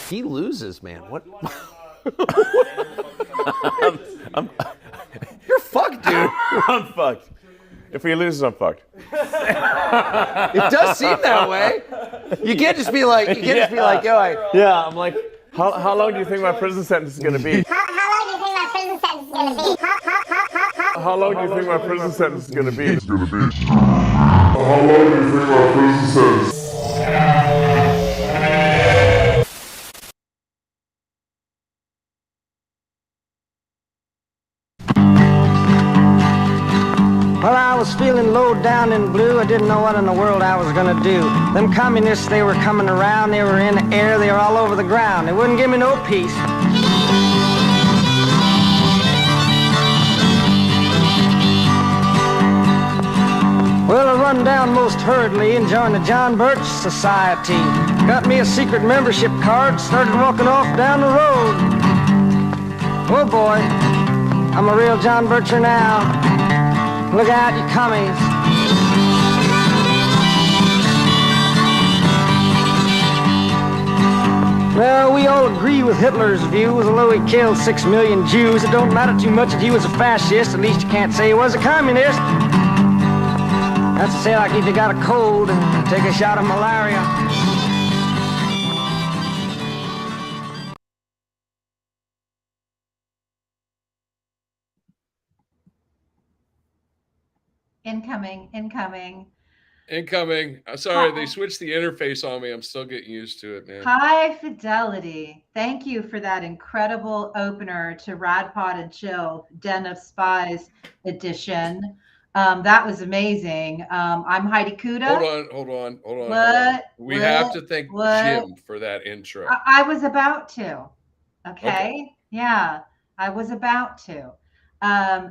He loses, man. What? You're fucked, dude. I'm fucked. If he loses, I'm fucked. It does seem that way. You can't just be like, yo, Yeah, I'm like, how long do you think my prison sentence is gonna be? How long do you think my prison sentence is gonna be? How long do you think my prison sentence? Well, I was feeling low down and blue. I didn't know what in the world I was gonna do. Them communists, they were coming around. They were in the air. They were all over the ground. They wouldn't give me no peace. Well, I run down most hurriedly and joined the John Birch Society. Got me a secret membership card. Started walking off down the road. Oh boy, I'm a real John Bircher now. Look out, you commies. Well, we all agree with Hitler's views. Although he killed 6 million Jews, it don't matter too much if he was a fascist. At least you can't say he was a communist. That's to say, like if you got a cold and take a shot of malaria. Incoming. Sorry, they switched the interface on me. I'm still getting used to it, man. High fidelity. Thank you for that incredible opener to Rad Pod and Chill, Den of Spies edition. That was amazing. I'm Heidi Kuda. Hold on. We have to thank Jim for that intro. I was about to. Okay. Yeah, I was about to.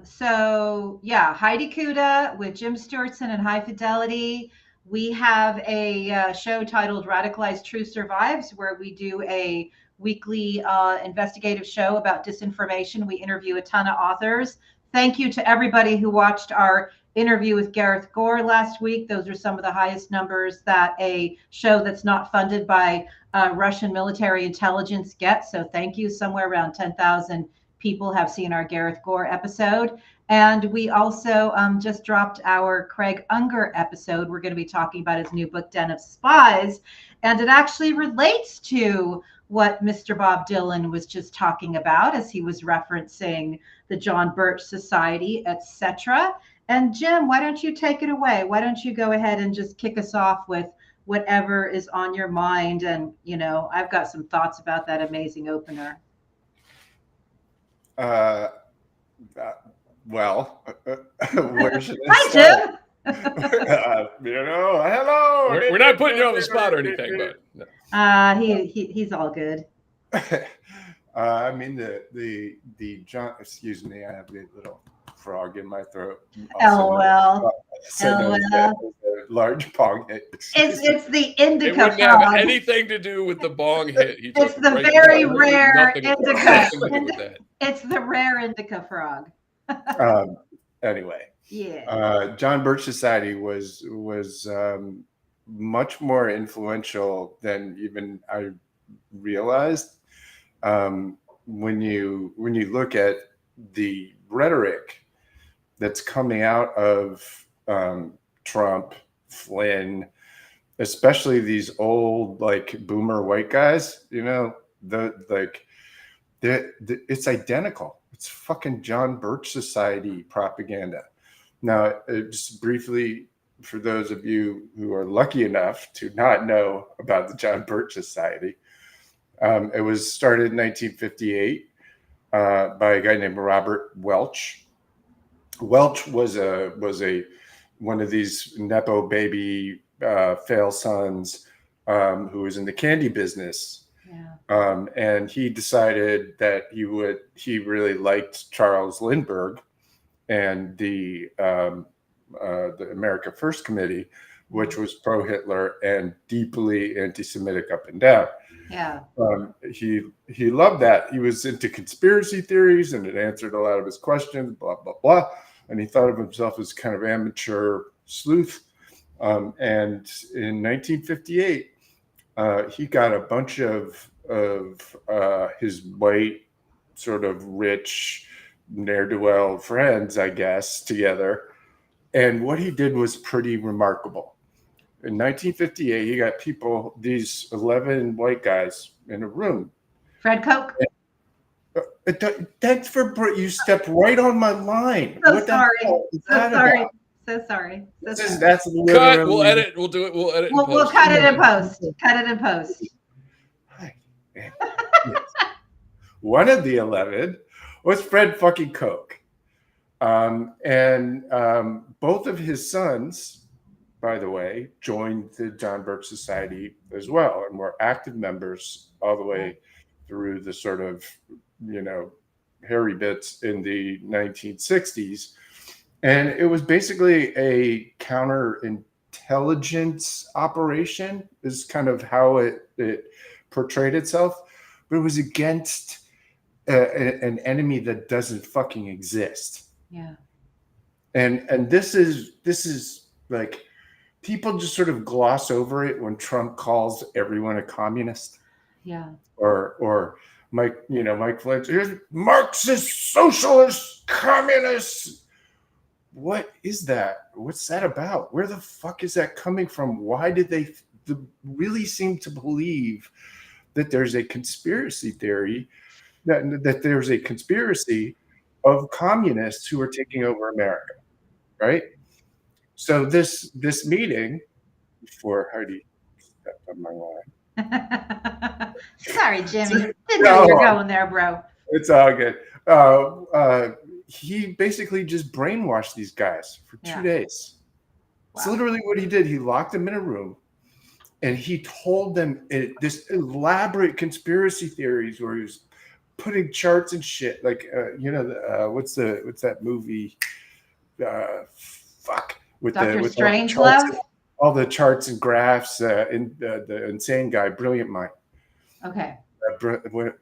So yeah, Heidi Kuda with Jim Stewartson and High Fidelity. We have a show titled Radicalized Truth Survives, where we do a weekly investigative show about disinformation. We interview a ton of authors. Thank you to everybody who watched our interview with Gareth Gore last week. Those are some of the highest numbers that a show that's not funded by Russian military intelligence gets. So thank you. Somewhere around 10,000 people have seen our Gareth Gore episode. And we also just dropped our Craig Unger episode. We're going to be talking about his new book, Den of Spies. And it actually relates to what Mr. Bob Dylan was just talking about as he was referencing the John Birch Society, etc. And Jim, why don't you take it away? Why don't you go ahead and just kick us off with whatever is on your mind? And, you know, I've got some thoughts about that amazing opener. Well, where should I Hi, start? Jim. Hello. We're not putting you on the spot or anything, but no. He's all good. I mean the John. Excuse me, I have a little frog in my throat. LOL. Large bong hit. It's the indica It wouldn't frog. have anything to do with the bong hit. It's the very rare indica. That. It's the rare indica frog. Anyway, yeah. John Birch Society was much more influential than even I realized. When you look at the rhetoric that's coming out of Trump, Flynn, especially these old like boomer white guys, you know, it's identical. It's fucking John Birch Society propaganda. Now, just briefly, for those of you who are lucky enough to not know about the John Birch Society, it was started in 1958 by a guy named Robert Welch. Welch was one of these nepo baby fail sons who was in the candy business. Yeah. And he decided that he really liked Charles Lindbergh and the America First Committee, which was pro-Hitler and deeply anti-Semitic up and down. Yeah. He loved that. He was into conspiracy theories, and it answered a lot of his questions, blah, blah, blah. And he thought of himself as kind of amateur sleuth. And in 1958, he got a bunch of his white, sort of rich, ne'er-do-well friends, I guess, together. And what he did was pretty remarkable. In 1958, you got these 11 white guys in a room. Fred Koch. Thanks for you stepped right on my line. So What the sorry. hell is So that sorry. about? So sorry. So This is sorry. that's Cut. literally. We'll edit. We'll do it. We'll edit. and We'll post. cut it in post. Cut it in post. Yes. One of the 11 was Fred fucking Koch, and both of his sons, by the way, joined the John Birch Society as well, and were active members all the way through the sort of, hairy bits in the 1960s. And it was basically a counterintelligence operation, is kind of how it portrayed itself, but it was against an enemy that doesn't fucking exist. Yeah. And this is like, people just sort of gloss over it when Trump calls everyone a communist. Yeah. Or Mike Flint, here's Marxist, socialist, communist. What is that? What's that about? Where the fuck is that coming from? Why did they really seem to believe that there's a conspiracy theory, that there's a conspiracy of communists who are taking over America, right? So this meeting, before Heidi stepped on my line. Sorry, Jimmy. Didn't know you were going there, bro. It's all good. He basically just brainwashed these guys for 2 days. Wow. It's literally what he did. He locked them in a room, and he told them this elaborate conspiracy theories where he was putting charts and shit. Like, what's that movie? With Dr. Strangelove? All the charts and graphs in the insane guy, Brilliant Mind. Okay. I can't remember.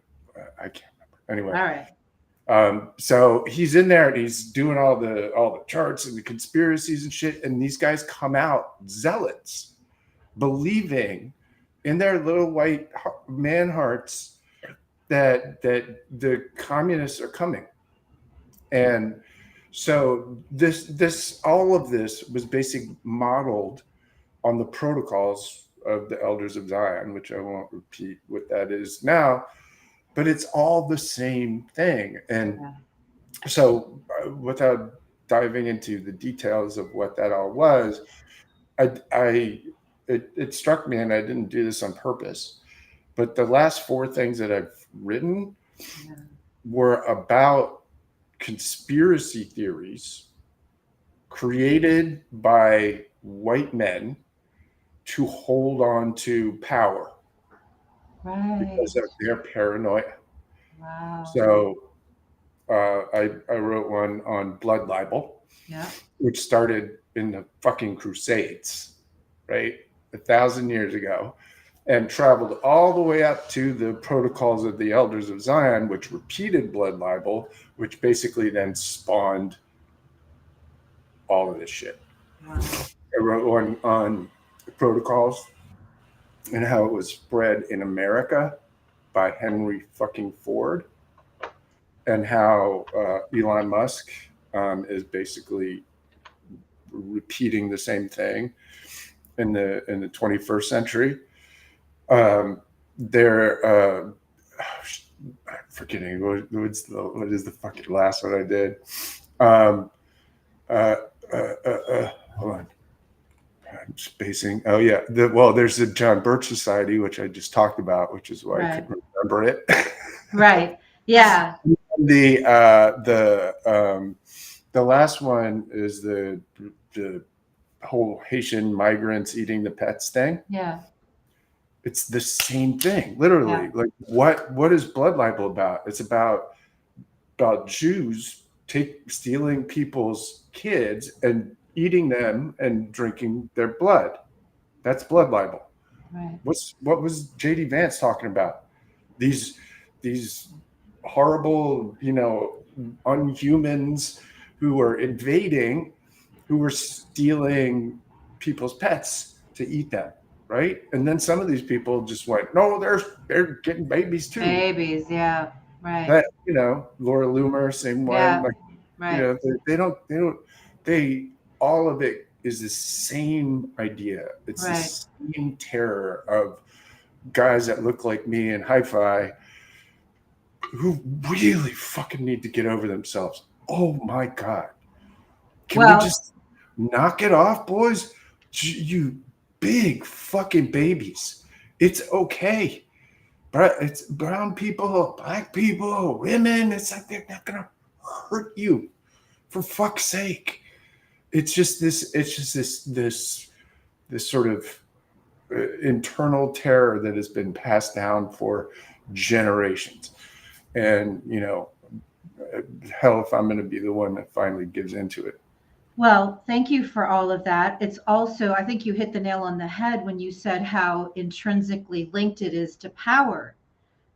Anyway. All right. So he's in there and he's doing all the charts and the conspiracies and shit. And these guys come out zealots, believing in their little white man hearts that the communists are coming. And so all of this was basically modeled on the protocols of the Elders of Zion, which I won't repeat what that is now, but it's all the same thing. And so without diving into the details of what that all was, it struck me, and I didn't do this on purpose, but the last 4 things that I've written were about conspiracy theories created by white men to hold on to power because of their paranoia. Wow. So I wrote one on blood libel, which started in the fucking Crusades, right? 1,000 years ago, and traveled all the way up to the protocols of the Elders of Zion, which repeated blood libel, which basically then spawned all of this shit. Wow. I wrote one on protocols and how it was spread in America by Henry fucking Ford, and how Elon Musk is basically repeating the same thing in the 21st century. I'm forgetting what is the fucking last one I did. Hold on. I'm spacing. Oh yeah. There's the John Birch Society, which I just talked about, which is why I couldn't remember it. Right. Yeah. The last one is the whole Haitian migrants eating the pets thing. Yeah. It's the same thing, literally. Yeah. Like what is blood libel about? It's about Jews stealing people's kids and eating them and drinking their blood. That's blood libel. Right. What was J.D. Vance talking about? These horrible, unhumans who were invading, who were stealing people's pets to eat them. right? And then some of these people just went, no, they're getting babies too. Babies, yeah, right. That, you know, Laura Loomer, same one. Yeah, Like, right. you know, they all of it is the same idea. It's Right. the same terror of guys that look like me in hi-fi who really fucking need to get over themselves. Oh my God. Can we just knock it off, boys? You big fucking babies. It's okay. But it's brown people, black people, women. It's like they're not gonna hurt you, for fuck's sake. It's just this sort of internal terror that has been passed down for generations. And, you know, hell if I'm going to be the one that finally gives into it. Well, thank you for all of that. It's also, I think you hit the nail on the head when you said how intrinsically linked it is to power.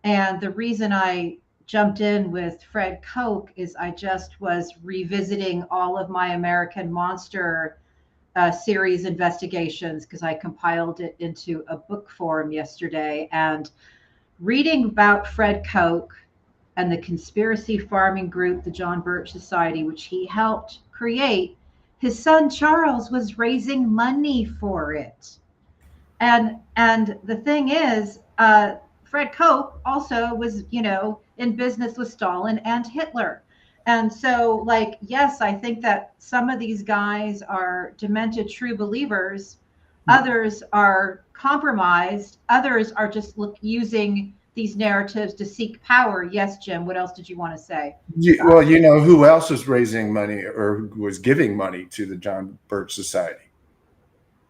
And the reason I jumped in with Fred Koch is I just was revisiting all of my American Monster series investigations because I compiled it into a book form yesterday. And reading about Fred Koch and the conspiracy farming group, the John Birch Society, which he helped create, his son Charles was raising money for it. And the thing is, Fred Koch also was, you know, in business with Stalin and Hitler. And so, like, yes, I think that some of these guys are demented true believers. Others are compromised. Others are just using these narratives to seek power. Yes, Jim, what else did you want to say? Well, you know who else was raising money or who was giving money to the John Birch Society?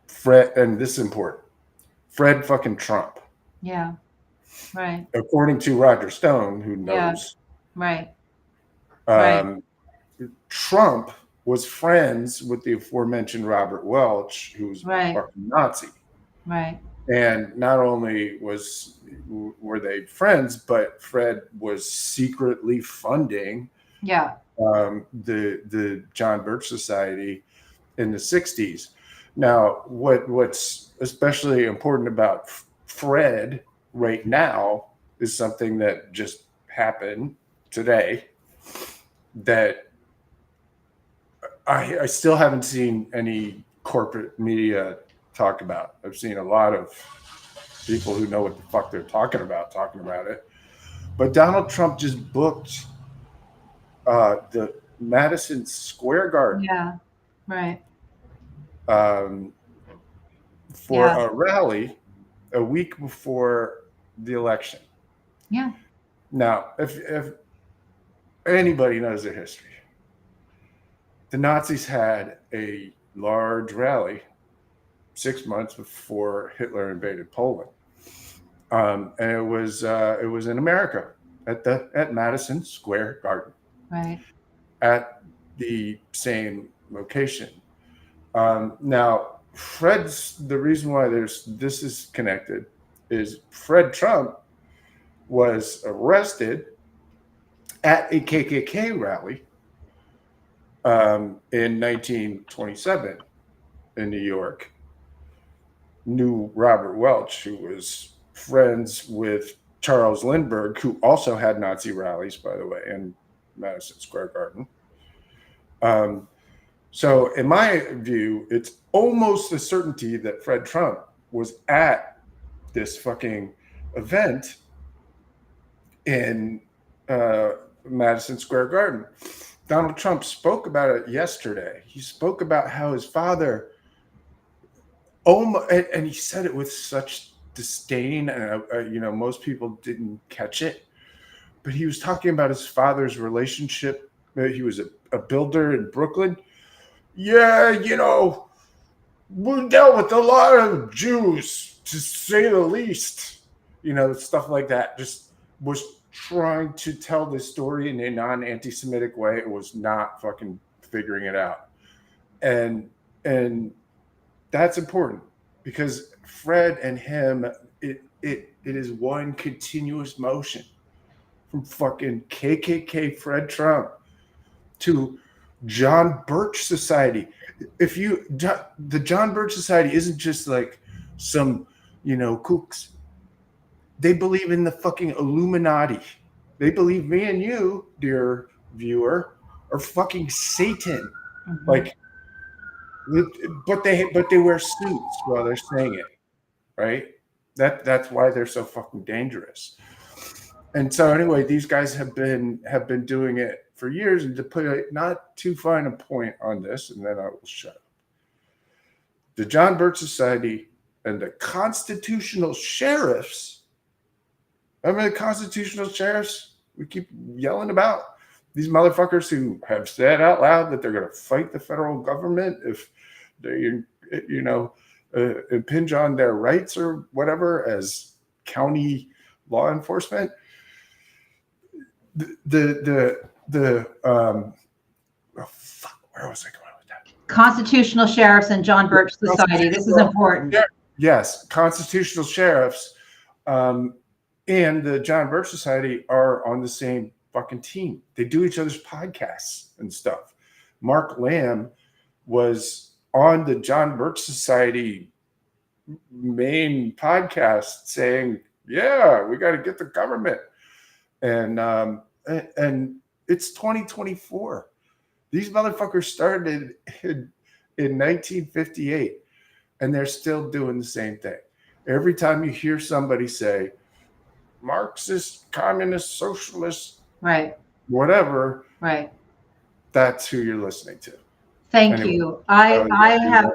Fred, and this is important, Fred fucking Trump. Yeah, right. According to Roger Stone, who knows. Yeah. Right. Trump was friends with the aforementioned Robert Welch, who's a fucking Nazi. Right. And not only were they friends, but Fred was secretly funding the John Birch Society in the 60s. Now, what's especially important about Fred right now is something that just happened today that I still haven't seen any corporate media talk about. I've seen a lot of people who know what the fuck they're talking about it. But Donald Trump just booked the Madison Square Garden. Yeah, right. For a rally a week before the election. Yeah. Now, if anybody knows their history, the Nazis had a large rally 6 months before Hitler invaded Poland, and it was in America at Madison Square Garden, right, at the same location. Now, the reason why this is connected is Fred Trump was arrested at a KKK rally in 1927 in New York. Knew Robert Welch, who was friends with Charles Lindbergh, who also had Nazi rallies, by the way, in Madison Square Garden. So in my view, it's almost a certainty that Fred Trump was at this fucking event in Madison Square Garden. Donald Trump spoke about it yesterday. He spoke about how his father, and he said it with such disdain, and most people didn't catch it, but he was talking about his father's relationship. He was a builder in Brooklyn. Yeah, we dealt with a lot of Jews, to say the least. Stuff like that. Just was trying to tell this story in a non-anti-Semitic way. It was not fucking figuring it out. And that's important because Fred and him, it is one continuous motion from fucking KKK Fred Trump to John Birch Society. The John Birch Society isn't just like some kooks. They believe in the fucking Illuminati. They believe me and you, dear viewer, are fucking Satan. Like, but they wear suits while they're saying it, right? That's why they're so fucking dangerous. And so anyway, these guys have been doing it for years. And to put a not too fine a point on this, and then I will shut up. The John Birch Society and the constitutional sheriffs. Remember the constitutional sheriffs we keep yelling about? These motherfuckers who have said out loud that they're going to fight the federal government if they, impinge on their rights or whatever as county law enforcement. Where was I going with that? Constitutional sheriffs and John Birch Society. This is important. Yes, constitutional sheriffs and the John Birch Society are on the same fucking team. They do each other's podcasts and stuff. Mark Lamb was on the John Birch Society main podcast saying, "Yeah, we got to get the government," and it's 2024. These motherfuckers started in 1958, and they're still doing the same thing. Every time you hear somebody say Marxist, communist, socialist, right, whatever, right, that's who you're listening to. Thank you. I have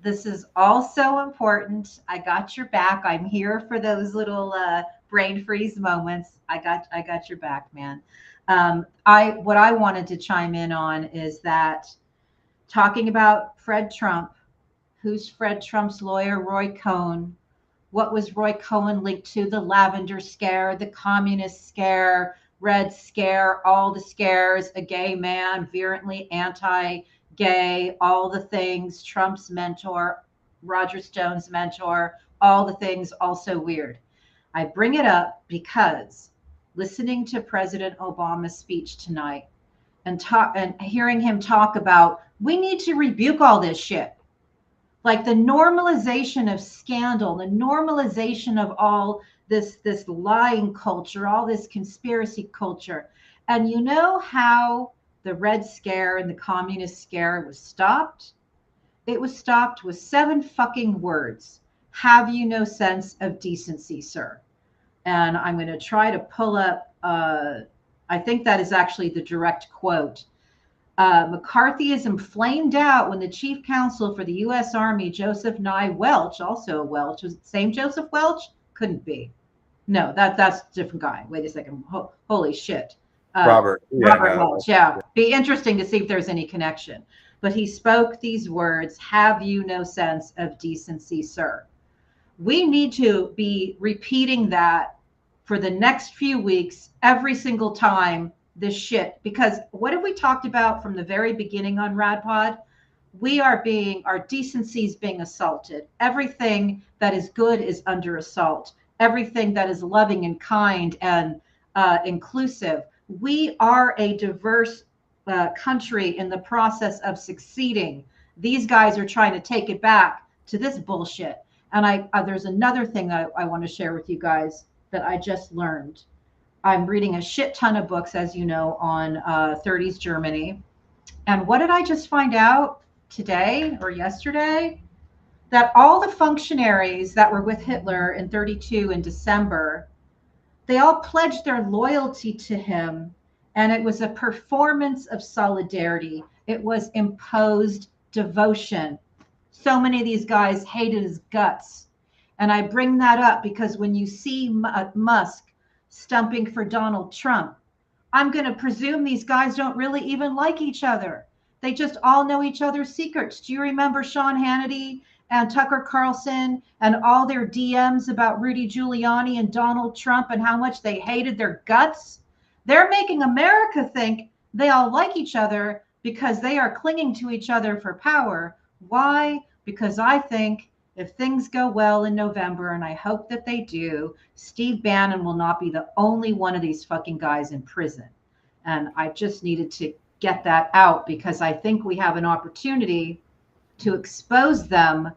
this is also important. I got your back. I'm here for those little brain freeze moments. I got your back, man. What I wanted to chime in on is that talking about Fred Trump, who's Fred Trump's lawyer, Roy Cohn. What was Roy Cohn linked to? The Lavender Scare, the Communist Scare, Red Scare, all the scares, a gay man, virulently anti-gay, all the things, Trump's mentor, Roger Stone's mentor, all the things also weird. I bring it up because listening to President Obama's speech tonight and hearing him talk about, we need to rebuke all this shit. Like the normalization of scandal, the normalization of all this lying culture, all this conspiracy culture. And you know how the Red Scare and the Communist Scare was stopped? It was stopped with 7 fucking words. Have you no sense of decency, sir? And I'm going to try to pull up, I think that is actually the direct quote. McCarthyism flamed out when the chief counsel for the U.S. Army, Joseph Nye Welch, also a Welch, was it the same Joseph Welch? Couldn't be. No, that's a different guy. Wait a second. Holy shit. Robert Welch. Yeah. Be interesting to see if there's any connection. But he spoke these words, have you no sense of decency, sir? We need to be repeating that for the next few weeks, every single time this shit, because what have we talked about from the very beginning on RadPod? Our decency is being assaulted. Everything that is good is under assault. Everything that is loving and kind and inclusive. We are a diverse country in the process of succeeding. These guys are trying to take it back to this bullshit. And there's another thing I want to share with you guys that I just learned. I'm reading a shit ton of books, as you know, on 30s Germany. And what did I just find out today or yesterday? That all the functionaries that were with Hitler in 32 in December, they all pledged their loyalty to him. And it was a performance of solidarity. It was imposed devotion. So many of these guys hated his guts. And I bring that up because when you see Musk stumping for Donald Trump, I'm going to presume these guys don't really even like each other. They just all know each other's secrets. Do you remember Sean Hannity and Tucker Carlson and all their DMs about Rudy Giuliani and Donald Trump and how much they hated their guts? They're making America think they all like each other because they are clinging to each other for power. Why? Because I think if things go well in November, and I hope that they do, Steve Bannon will not be the only one of these fucking guys in prison. And I just needed to get that out because I think we have an opportunity to expose them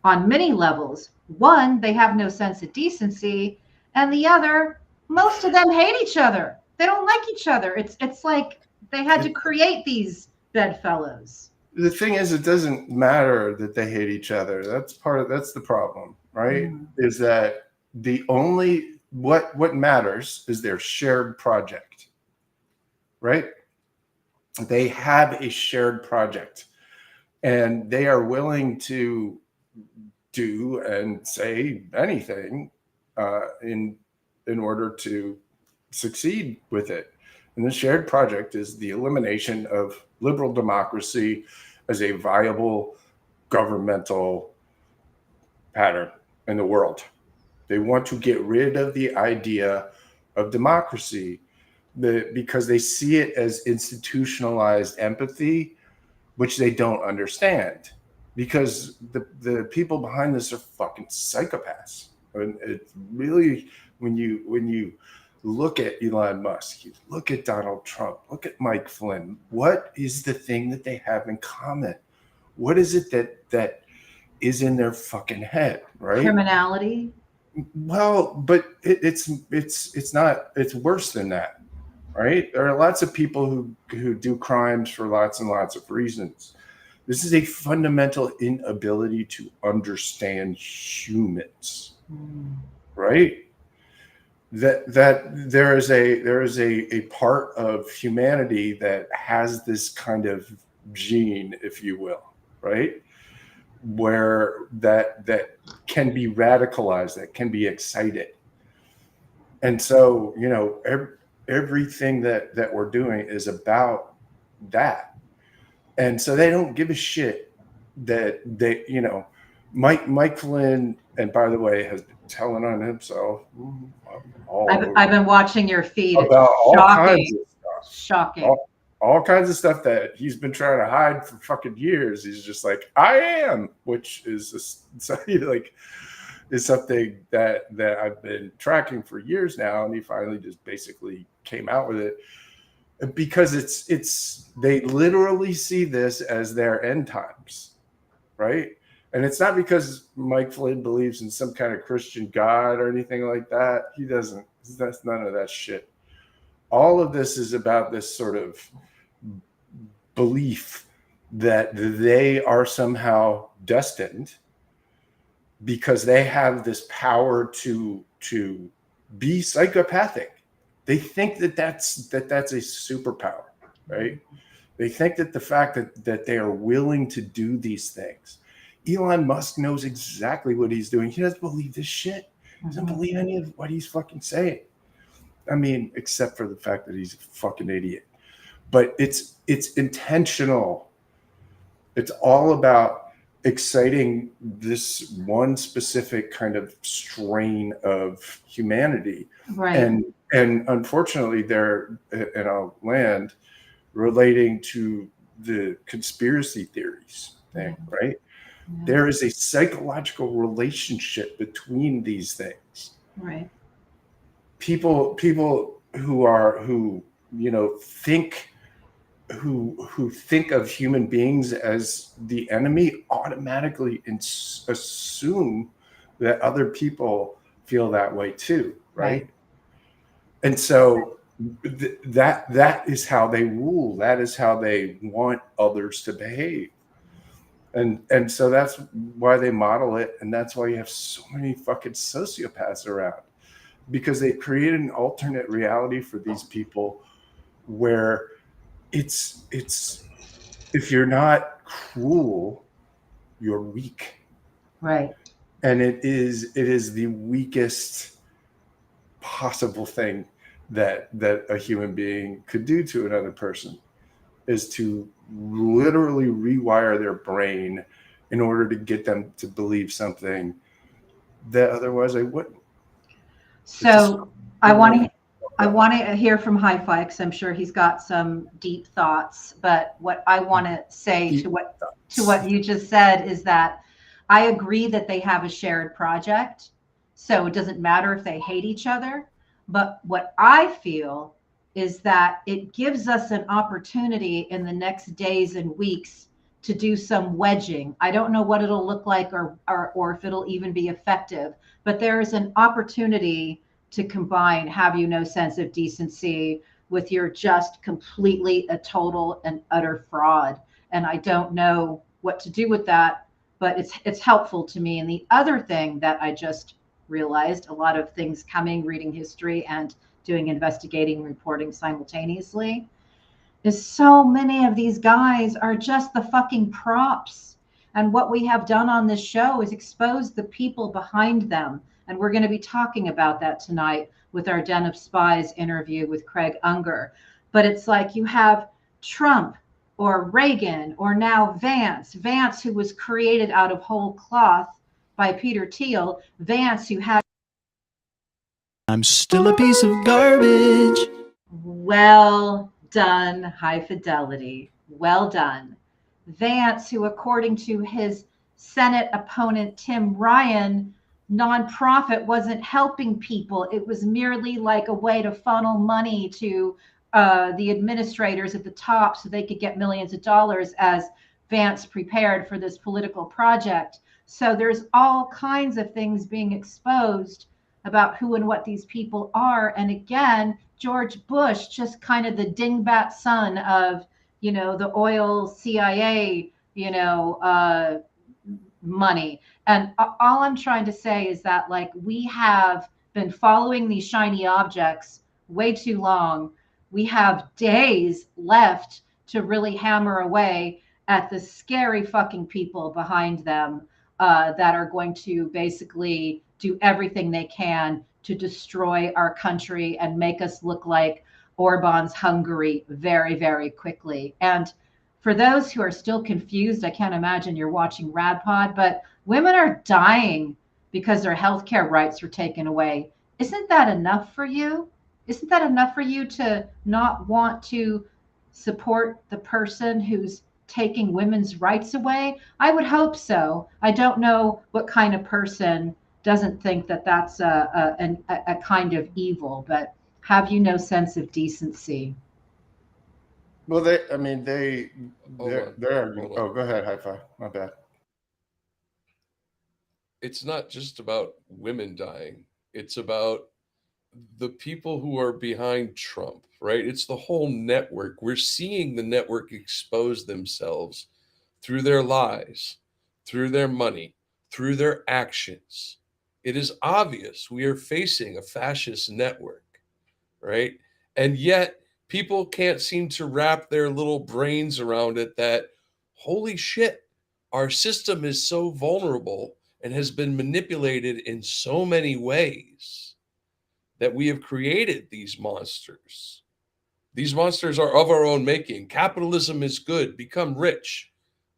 on many levels. One, they have no sense of decency, and the other, most of them hate each other. They don't like each other. It's like they had to create these bedfellows. The thing is, it doesn't matter that they hate each other. That's the problem, right? Is that what matters is their shared project, right? They have a shared project, and they are willing to do and say anything in order to succeed with it. And the shared project is the elimination of liberal democracy as a viable governmental pattern in the world. They want to get rid of the idea of democracy because they see it as institutionalized empathy, which they don't understand, because the people behind this are fucking psychopaths. And it's really, when you look at Elon Musk, you look at Donald Trump, look at Mike Flynn, what is the thing that they have in common? What is it that is in their fucking head, right? Criminality. Well, but it's not, it's worse than that, right? There are lots of people who do crimes for lots and lots of reasons. This is a fundamental inability to understand humans, right? That there is a part of humanity that has this kind of gene, if you will, right? Where that can be radicalized, that can be excited. And so, everything that we're doing is about that. And so they don't give a shit that they, Mike Flynn, and by the way, has been telling on himself. I've been watching your feed. About all kinds of stuff. Shocking. All kinds of stuff that he's been trying to hide for fucking years. He's just like, I am, which is is something that I've been tracking for years now, and he finally just basically came out with it because they literally see this as their end times, right? And it's not because Mike Flynn believes in some kind of Christian God or anything like that. He doesn't. That's none of that shit. All of this is about this sort of belief that they are somehow destined because they have this power to be psychopathic. They think that's a superpower, right? They think that the fact that they are willing to do these things. Elon Musk knows exactly what he's doing. He doesn't believe this shit. He doesn't believe any of what he's fucking saying. I mean, except for the fact that he's a fucking idiot. But it's intentional. It's all about exciting this one specific kind of strain of humanity. Right. And unfortunately, they're, and I'll land, relating to the conspiracy theories thing, right? Yeah. There is a psychological relationship between these things. Right. People who think of human beings as the enemy automatically assume that other people feel that way too, right? And so that is how they rule. That is how they want others to behave. And so that's why they model it, and that's why you have so many fucking sociopaths around, because they created an alternate reality for these people where it's if you're not cruel, you're weak. Right. And it is the weakest possible thing that a human being could do to another person, is to literally rewire their brain in order to get them to believe something that otherwise they wouldn't. So I want to hear from Hi-Fi, because I'm sure he's got some deep thoughts. But what I want to say to what you just said is that I agree that they have a shared project. So it doesn't matter if they hate each other. But what I feel is that it gives us an opportunity in the next days and weeks to do some wedging. I don't know what it'll look like or if it'll even be effective, but there is an opportunity to combine have you no sense of decency with your just completely a total and utter fraud. And I don't know what to do with that, but it's helpful to me. And the other thing that I just realized, a lot of things coming, reading history and doing investigating reporting simultaneously, is so many of these guys are just the fucking props. And what we have done on this show is expose the people behind them. And we're going to be talking about that tonight with our Den of Spies interview with Craig Unger. But it's like you have Trump or Reagan or now Vance, who was created out of whole cloth by Peter Thiel, Vance, who had I'm still a piece of garbage. well done, high fidelity. Well done. Vance, who, according to his Senate opponent, Tim Ryan, nonprofit wasn't helping people. It was merely like a way to funnel money to the administrators at the top so they could get millions of dollars as Vance prepared for this political project. So there's all kinds of things being exposed about who and what these people are. And again, George Bush, just kind of the dingbat son of, the oil CIA, money. And all I'm trying to say is that, like, we have been following these shiny objects way too long. We have days left to really hammer away at the scary fucking people behind them that are going to basically do everything they can to destroy our country and make us look like Orban's Hungary very, very quickly. And for those who are still confused, I can't imagine you're watching RadPod, but women are dying because their healthcare rights were taken away. Isn't that enough for you? Isn't that enough for you to not want to support the person who's taking women's rights away? I would hope so. I don't know what kind of person doesn't think that that's a kind of evil, but have you no sense of decency? Well, they're arguing. Hold on. Oh, go ahead, High Five. My bad. It's not just about women dying. It's about the people who are behind Trump, right? It's the whole network. We're seeing the network expose themselves through their lies, through their money, through their actions. It is obvious we are facing a fascist network, right? And yet people can't seem to wrap their little brains around it that, holy shit, our system is so vulnerable and has been manipulated in so many ways that we have created these monsters. These monsters are of our own making. Capitalism is good. Become rich.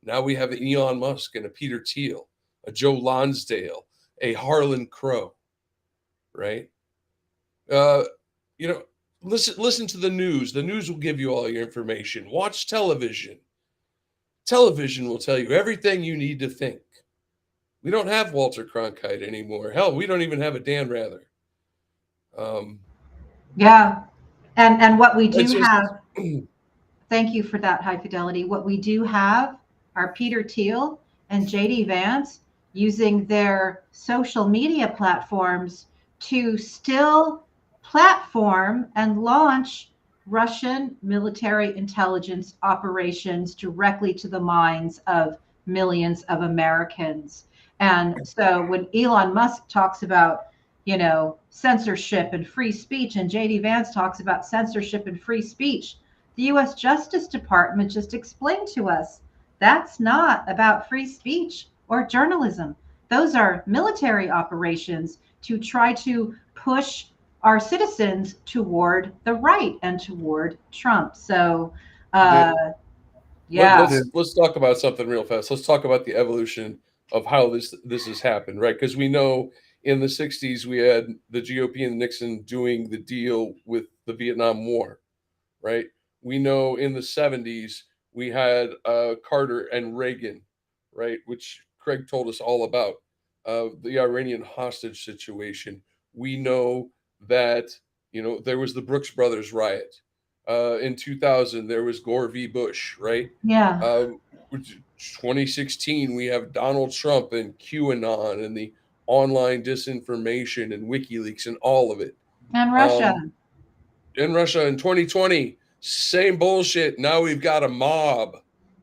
Now we have an Elon Musk and a Peter Thiel, a Joe Lonsdale, a Harlan Crow, right? Listen to the news. The news will give you all your information. Watch television. Television will tell you everything you need to think. We don't have Walter Cronkite anymore. Hell, we don't even have a Dan Rather. Yeah. And what we do It's just- have, thank you for that, High Fidelity. What we do have are Peter Thiel and JD Vance using their social media platforms to still platform and launch Russian military intelligence operations directly to the minds of millions of Americans. And so when Elon Musk talks about, censorship and free speech, and JD Vance talks about censorship and free speech, the U.S. Justice Department just explained to us that's not about free speech or journalism. Those are military operations to try to push our citizens toward the right and toward Trump. So, yeah. Let's talk about something real fast. Let's talk about the evolution of how this has happened, right? Because we know in the 60s we had the GOP and Nixon doing the deal with the Vietnam War, right? We know in the 70s we had Carter and Reagan, right? Which Craig told us all about, the Iranian hostage situation. We know that, there was the Brooks Brothers riot. In 2000, there was Gore v. Bush, right? Yeah. 2016, we have Donald Trump and QAnon and the online disinformation and WikiLeaks and all of it. And Russia. In Russia in 2020, same bullshit. Now we've got a mob.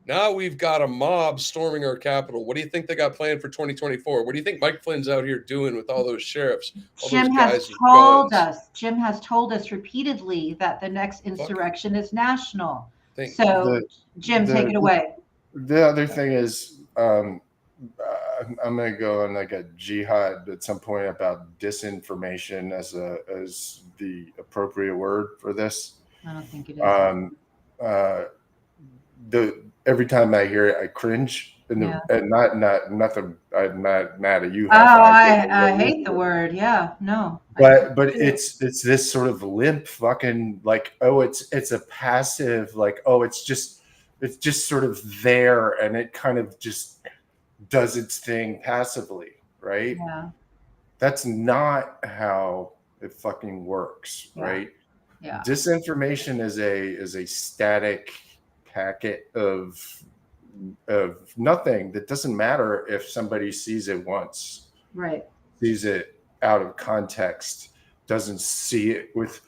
Now we've got a mob storming our capital. What do you think they got planned for 2024? What do you think Mike Flynn's out here doing with all those sheriffs? All Jim those has guys with told guns? us. Jim has told us repeatedly that the next insurrection is national. Think. So, Jim, take it away. The other thing is, I'm going to go on like a jihad at some point about disinformation as the appropriate word for this. I don't think it is. Every time I hear it, I cringe. And nothing. I'm not mad at you. I hate the word. Yeah, no. But it's this sort of limp fucking like, oh, it's a passive, like, oh, it's just sort of there, and it kind of just does its thing passively, right? Yeah. That's not how it fucking works, right? Yeah. Disinformation is a static packet of nothing that doesn't matter if somebody sees it once, right? Sees it out of context, doesn't see it with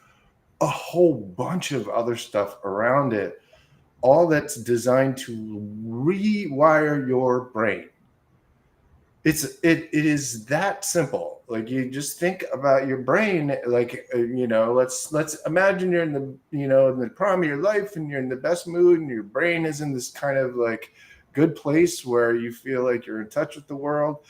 a whole bunch of other stuff around it, all that's designed to rewire your brain. It is that simple. Like, you just think about your brain, like, let's imagine you're in the, in the prime of your life, and you're in the best mood, and your brain is in this kind of like good place where you feel like you're in touch with the world.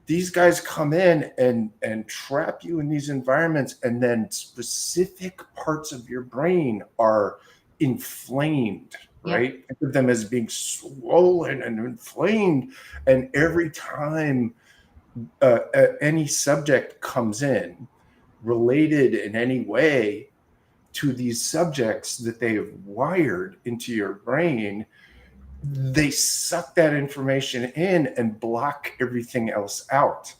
These guys come in and trap you in these environments, and then specific parts of your brain are inflamed. Right? Think of them as being swollen and inflamed. And every time any subject comes in related in any way to these subjects that they have wired into your brain, they suck that information in and block everything else out.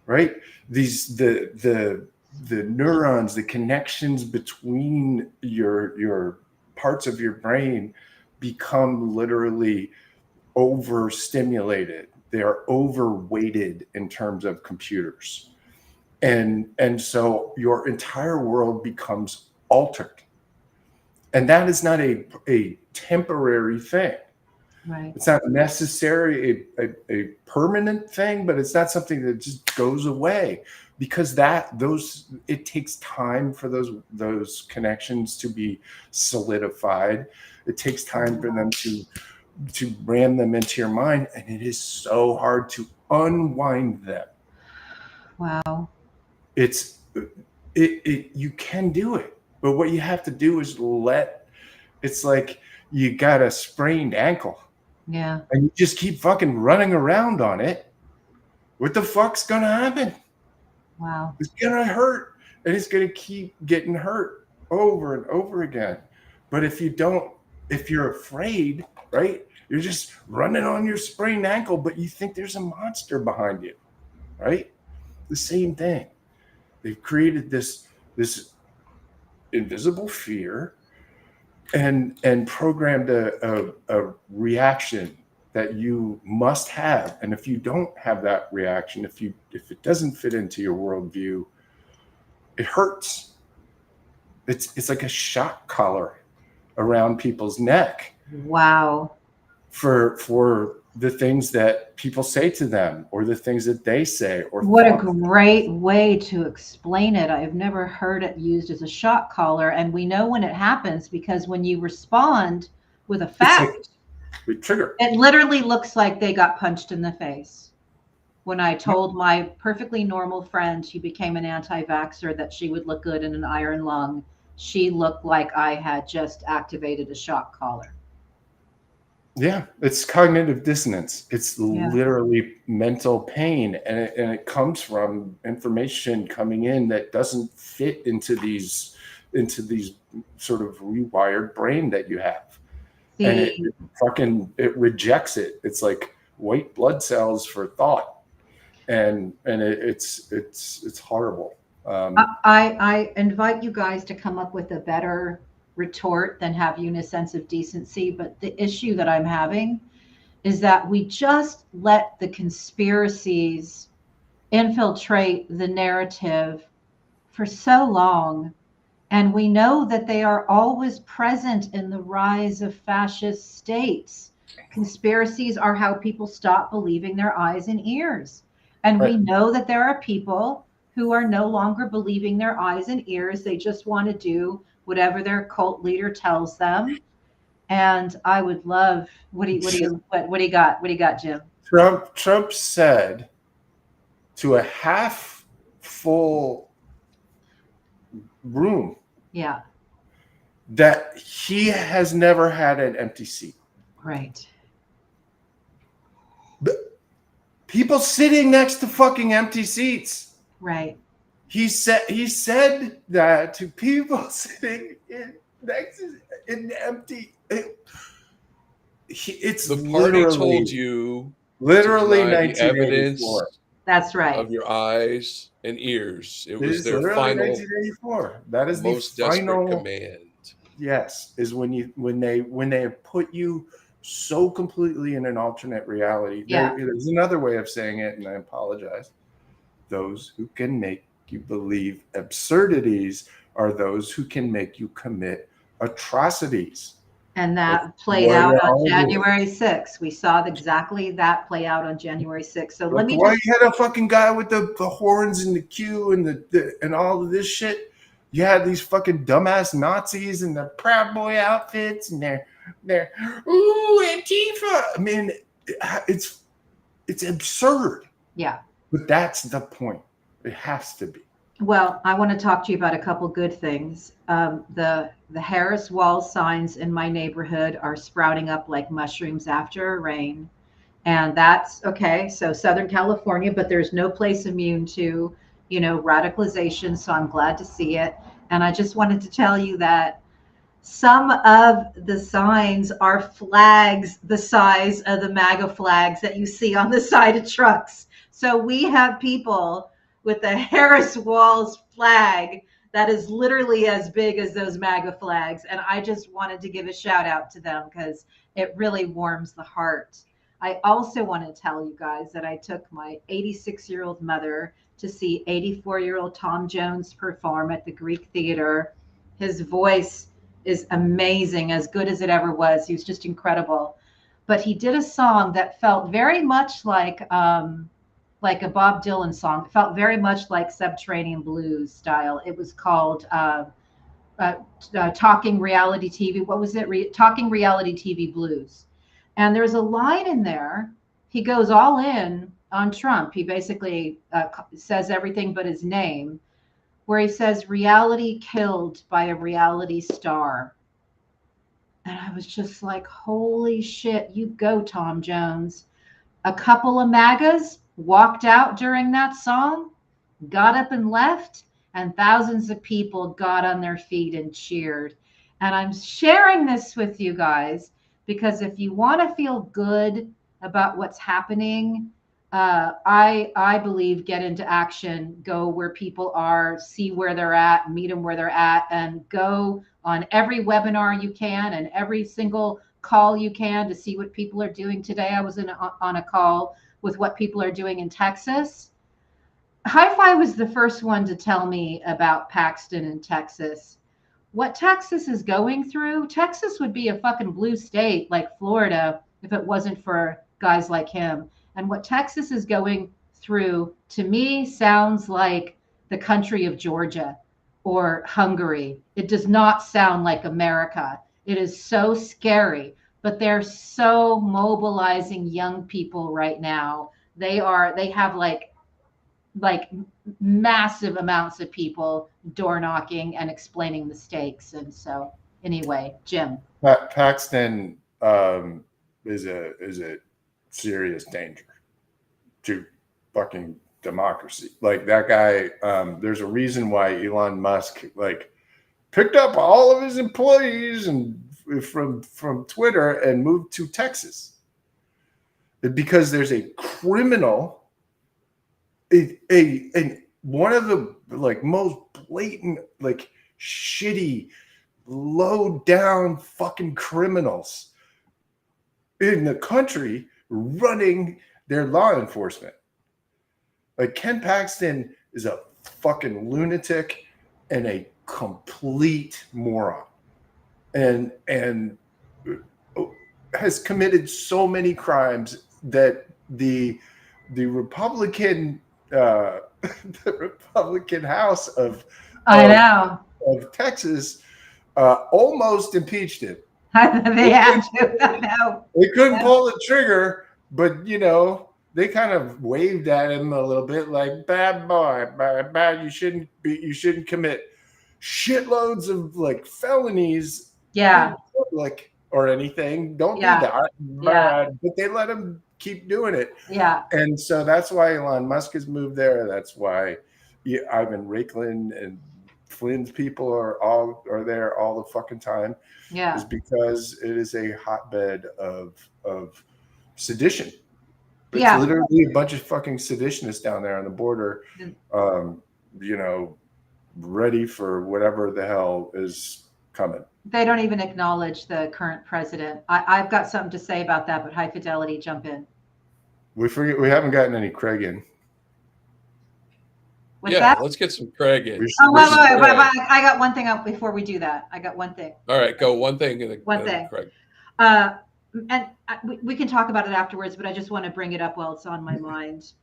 Right? The neurons, the connections between your parts of your brain become literally overstimulated. They are overweighted in terms of computers. And so your entire world becomes altered. And that is not a temporary thing. Right. It's not necessarily a permanent thing, but it's not something that just goes away, because it takes time for those connections to be solidified. It takes time for them to ram them into your mind, and it is so hard to unwind them. Wow. You can do it, but what you have to do is it's like you got a sprained ankle. Yeah. And you just keep fucking running around on it. What the fuck's gonna happen? Wow. It's gonna hurt, and it's gonna keep getting hurt over and over again. But if you're afraid, right? You're just running on your sprained ankle, but you think there's a monster behind you, right? The same thing. They've created this invisible fear and programmed a reaction that you must have. And if you don't have that reaction, if it doesn't fit into your worldview, it hurts. It's like a shock collar around people's neck. Wow. For the things that people say to them, or the things that they say, or what a great way to explain it. I've never heard it used as a shock collar, and we know when it happens, because when you respond with a fact, we trigger. It literally looks like they got punched in the face. When I told my perfectly normal friend who became an anti-vaxxer that she would look good in an iron lung, she looked like I had just activated a shock collar. Yeah, it's cognitive dissonance. It's literally mental pain, and it comes from information coming in that doesn't fit into these sort of rewired brain that you have. And it rejects it. It's like white blood cells for thought, and it's horrible. I invite you guys to come up with a better retort than have you in a sense of decency. But the issue that I'm having is that we just let the conspiracies infiltrate the narrative for so long. And we know that they are always present in the rise of fascist states. Conspiracies are how people stop believing their eyes and ears. And we know that there are people who are no longer believing their eyes and ears. They just want to do whatever their cult leader tells them. And I would love what do you got, Jim? Trump said to a half full room, Yeah, that he has never had an empty seat. right. But people sitting next to fucking empty seats. Right. He said that to people sitting next to in empty. It's the party told you literally to deny the evidence 1984. That's right. of your eyes and ears. It It was is their literally final, 1984. That is most the final desperate command. Yes, is when they put you so completely in an alternate reality. Yeah. There's another way of saying it, and I apologize. Those who can make you believe absurdities are those who can make you commit atrocities. And that played out on January 6th. We saw exactly that play out on January 6th. So let me why just... you had a fucking guy with the horns and the Q and and all of this shit. You had these fucking dumbass Nazis in their Proud Boy outfits and they're ooh, Antifa. I mean, it's absurd. Yeah. But that's the point. It has to be. Well, I want to talk to you about a couple good things. The Harris wall signs in my neighborhood are sprouting up like mushrooms after a rain. And that's okay. So Southern California, but there's no place immune to, radicalization. So I'm glad to see it. And I just wanted to tell you that some of the signs are flags the size of the MAGA flags that you see on the side of trucks. So we have people with the Harris Walls flag that is literally as big as those MAGA flags. And I just wanted to give a shout out to them because it really warms the heart. I also want to tell you guys that I took my 86-year-old mother to see 84-year-old Tom Jones perform at the Greek Theater. His voice is amazing, as good as it ever was. He was just incredible. But he did a song that felt very much like a Bob Dylan song. It felt very much like Subterranean Blues style. It was called Talking Reality TV. What was it? Talking Reality TV Blues. And there's a line in there. He goes all in on Trump. He basically says everything but his name, where he says, reality killed by a reality star. And I was just like, holy shit, you go, Tom Jones. A couple of MAGAs walked out during that song, got up and left, and thousands of people got on their feet and cheered. And I'm sharing this with you guys because if you want to feel good about what's happening, I believe get into action, go where people are, see where they're at, meet them where they're at, and go on every webinar you can and every single call you can to see what people are doing. Today I was on a call with what people are doing in Texas. Hi-Fi was the first one to tell me about Paxton in Texas. What Texas is going through, Texas would be a fucking blue state like Florida if it wasn't for guys like him. And what Texas is going through, to me, sounds like the country of Georgia or Hungary. It does not sound like America. It is so scary, but they're so mobilizing young people right now. They have like massive amounts of people door knocking and explaining the stakes. And so anyway, Jim. Paxton is a serious danger to fucking democracy. Like that guy, there's a reason why Elon Musk picked up all of his employees and from Twitter and moved to Texas. Because there's a criminal, one of the like most blatant, like shitty, low down fucking criminals in the country running their law enforcement. Like Ken Paxton is a fucking lunatic and a complete moron, and has committed so many crimes that the Republican the Republican House of Texas almost impeached him. They had to. I know. They couldn't pull the trigger, but you know, they kind of waved at him a little bit, like bad boy, bad. You shouldn't commit shitloads of like felonies, Yeah. like or anything. Don't Yeah. do that. Yeah. Bad. But they let him keep doing it. Yeah. And so that's why Elon Musk has moved there. That's why Ivan Raiklin and Flynn's people are there all the fucking time. Yeah. Is because it is a hotbed of sedition. It's literally a bunch of fucking seditionists down there on the border, you know, ready for whatever the hell is coming. They don't even acknowledge the current president. I've got something to say about that, but High Fidelity, jump in. We haven't gotten any Craig in. What's that? Let's get some Craig in. Wait. I got one thing up before we do that. I got one thing. All right, go one thing. Craig. And we can talk about it afterwards, but I just want to bring it up while it's on my mind.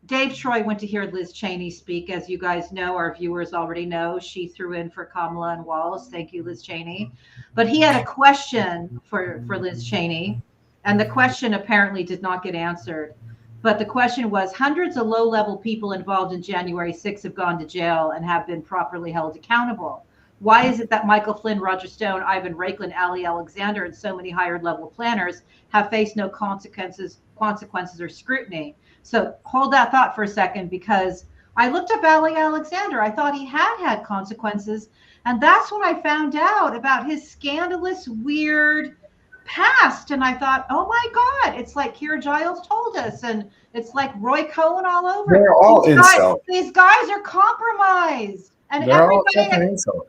Dave Troy went to hear Liz Cheney speak. As you guys know, our viewers already know, she threw in for Kamala and Walz. Thank you, Liz Cheney. But he had a question for Liz Cheney, and the question apparently did not get answered. But the question was, hundreds of low-level people involved in January 6th have gone to jail and have been properly held accountable. Why is it that Michael Flynn, Roger Stone, Ivan Raiklin, Ali Alexander, and so many higher-level planners have faced no consequences or scrutiny? So hold that thought for a second, because I looked up Ali Alexander. I thought he had consequences, and that's when I found out about his scandalous, weird past. And I thought, oh my God, it's like Keira Giles told us, and it's like Roy Cohn all over. They're all incel. These guys are compromised, and they're all everybody. incel.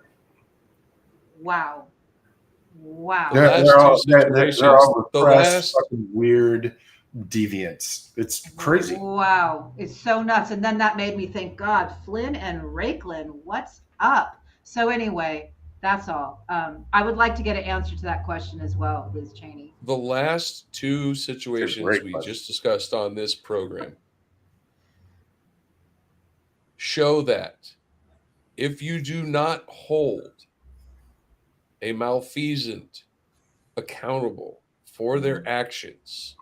Wow. They're all repressed, fucking weird deviants. It's crazy. Wow. It's so nuts. And then that made me think, God, Flynn and Raiklin, what's up? So anyway, that's all. I would like to get an answer to that question as well, Liz Cheney. The last two situations we just discussed on this program show that if you do not hold a malfeasant accountable for their actions,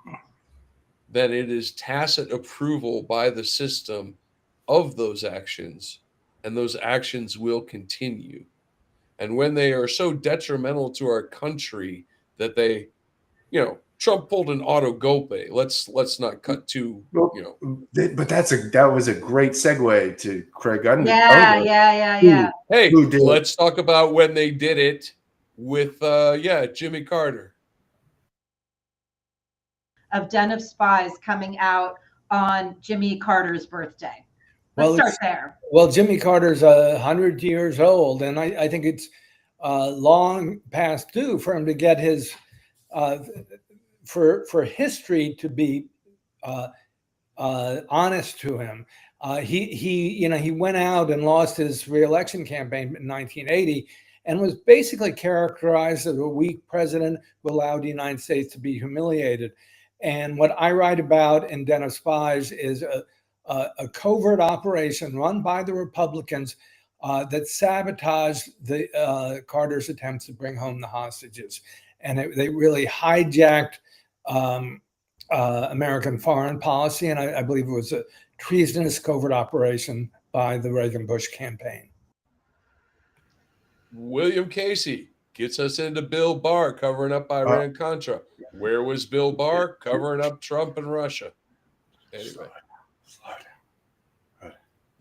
then it is tacit approval by the system of those actions, and those actions will continue. And when they are so detrimental to our country that they, Trump pulled an auto golpe. Let's not cut to, But that was a great segue to Craig Unger. Yeah. Hey, let's talk about when they did it with Jimmy Carter. Of Den of Spies coming out on Jimmy Carter's birthday. Let's start there. Well, Jimmy Carter's 100 years old, and I think it's long past due for him to get his for history to be honest to him. He went out and lost his re-election campaign in 1980 and was basically characterized as a weak president who allowed the United States to be humiliated. And what I write about in Den of Spies is a covert operation run by the Republicans that sabotaged Carter's attempts to bring home the hostages. And they really hijacked American foreign policy. And I believe it was a treasonous covert operation by the Reagan-Bush campaign. William Casey gets us into Bill Barr covering up Iran-Contra. Where was Bill Barr? Covering up Trump and Russia. Anyway.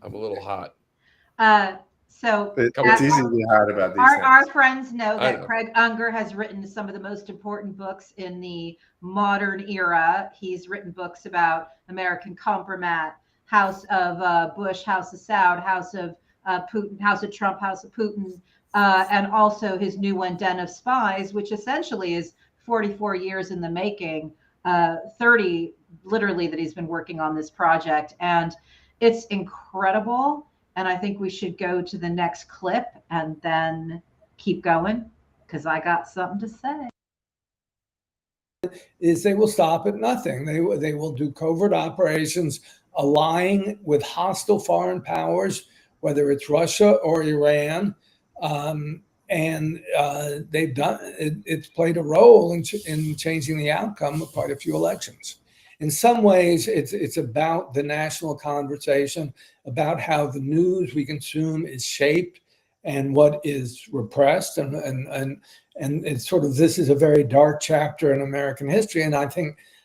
I'm a little hot. It's easy to be hot about these things. Our friends know that Craig Unger has written some of the most important books in the modern era. He's written books about American compromise, House of Bush, House of Saud, House of Putin, House of Trump, House of Putin, and also his new one, Den of Spies, which essentially is 44 years in the making, 30 literally that he's been working on this project. And it's incredible. And I think we should go to the next clip and then keep going, because I got something to say. Is they will stop at nothing. They will do covert operations, allying with hostile foreign powers, whether it's Russia or Iran, and they've done it. It's played a role in changing the outcome of quite a few elections. In some ways, it's about the national conversation, about how the news we consume is shaped and what is repressed, and it's sort of, this is a very dark chapter in American history. And I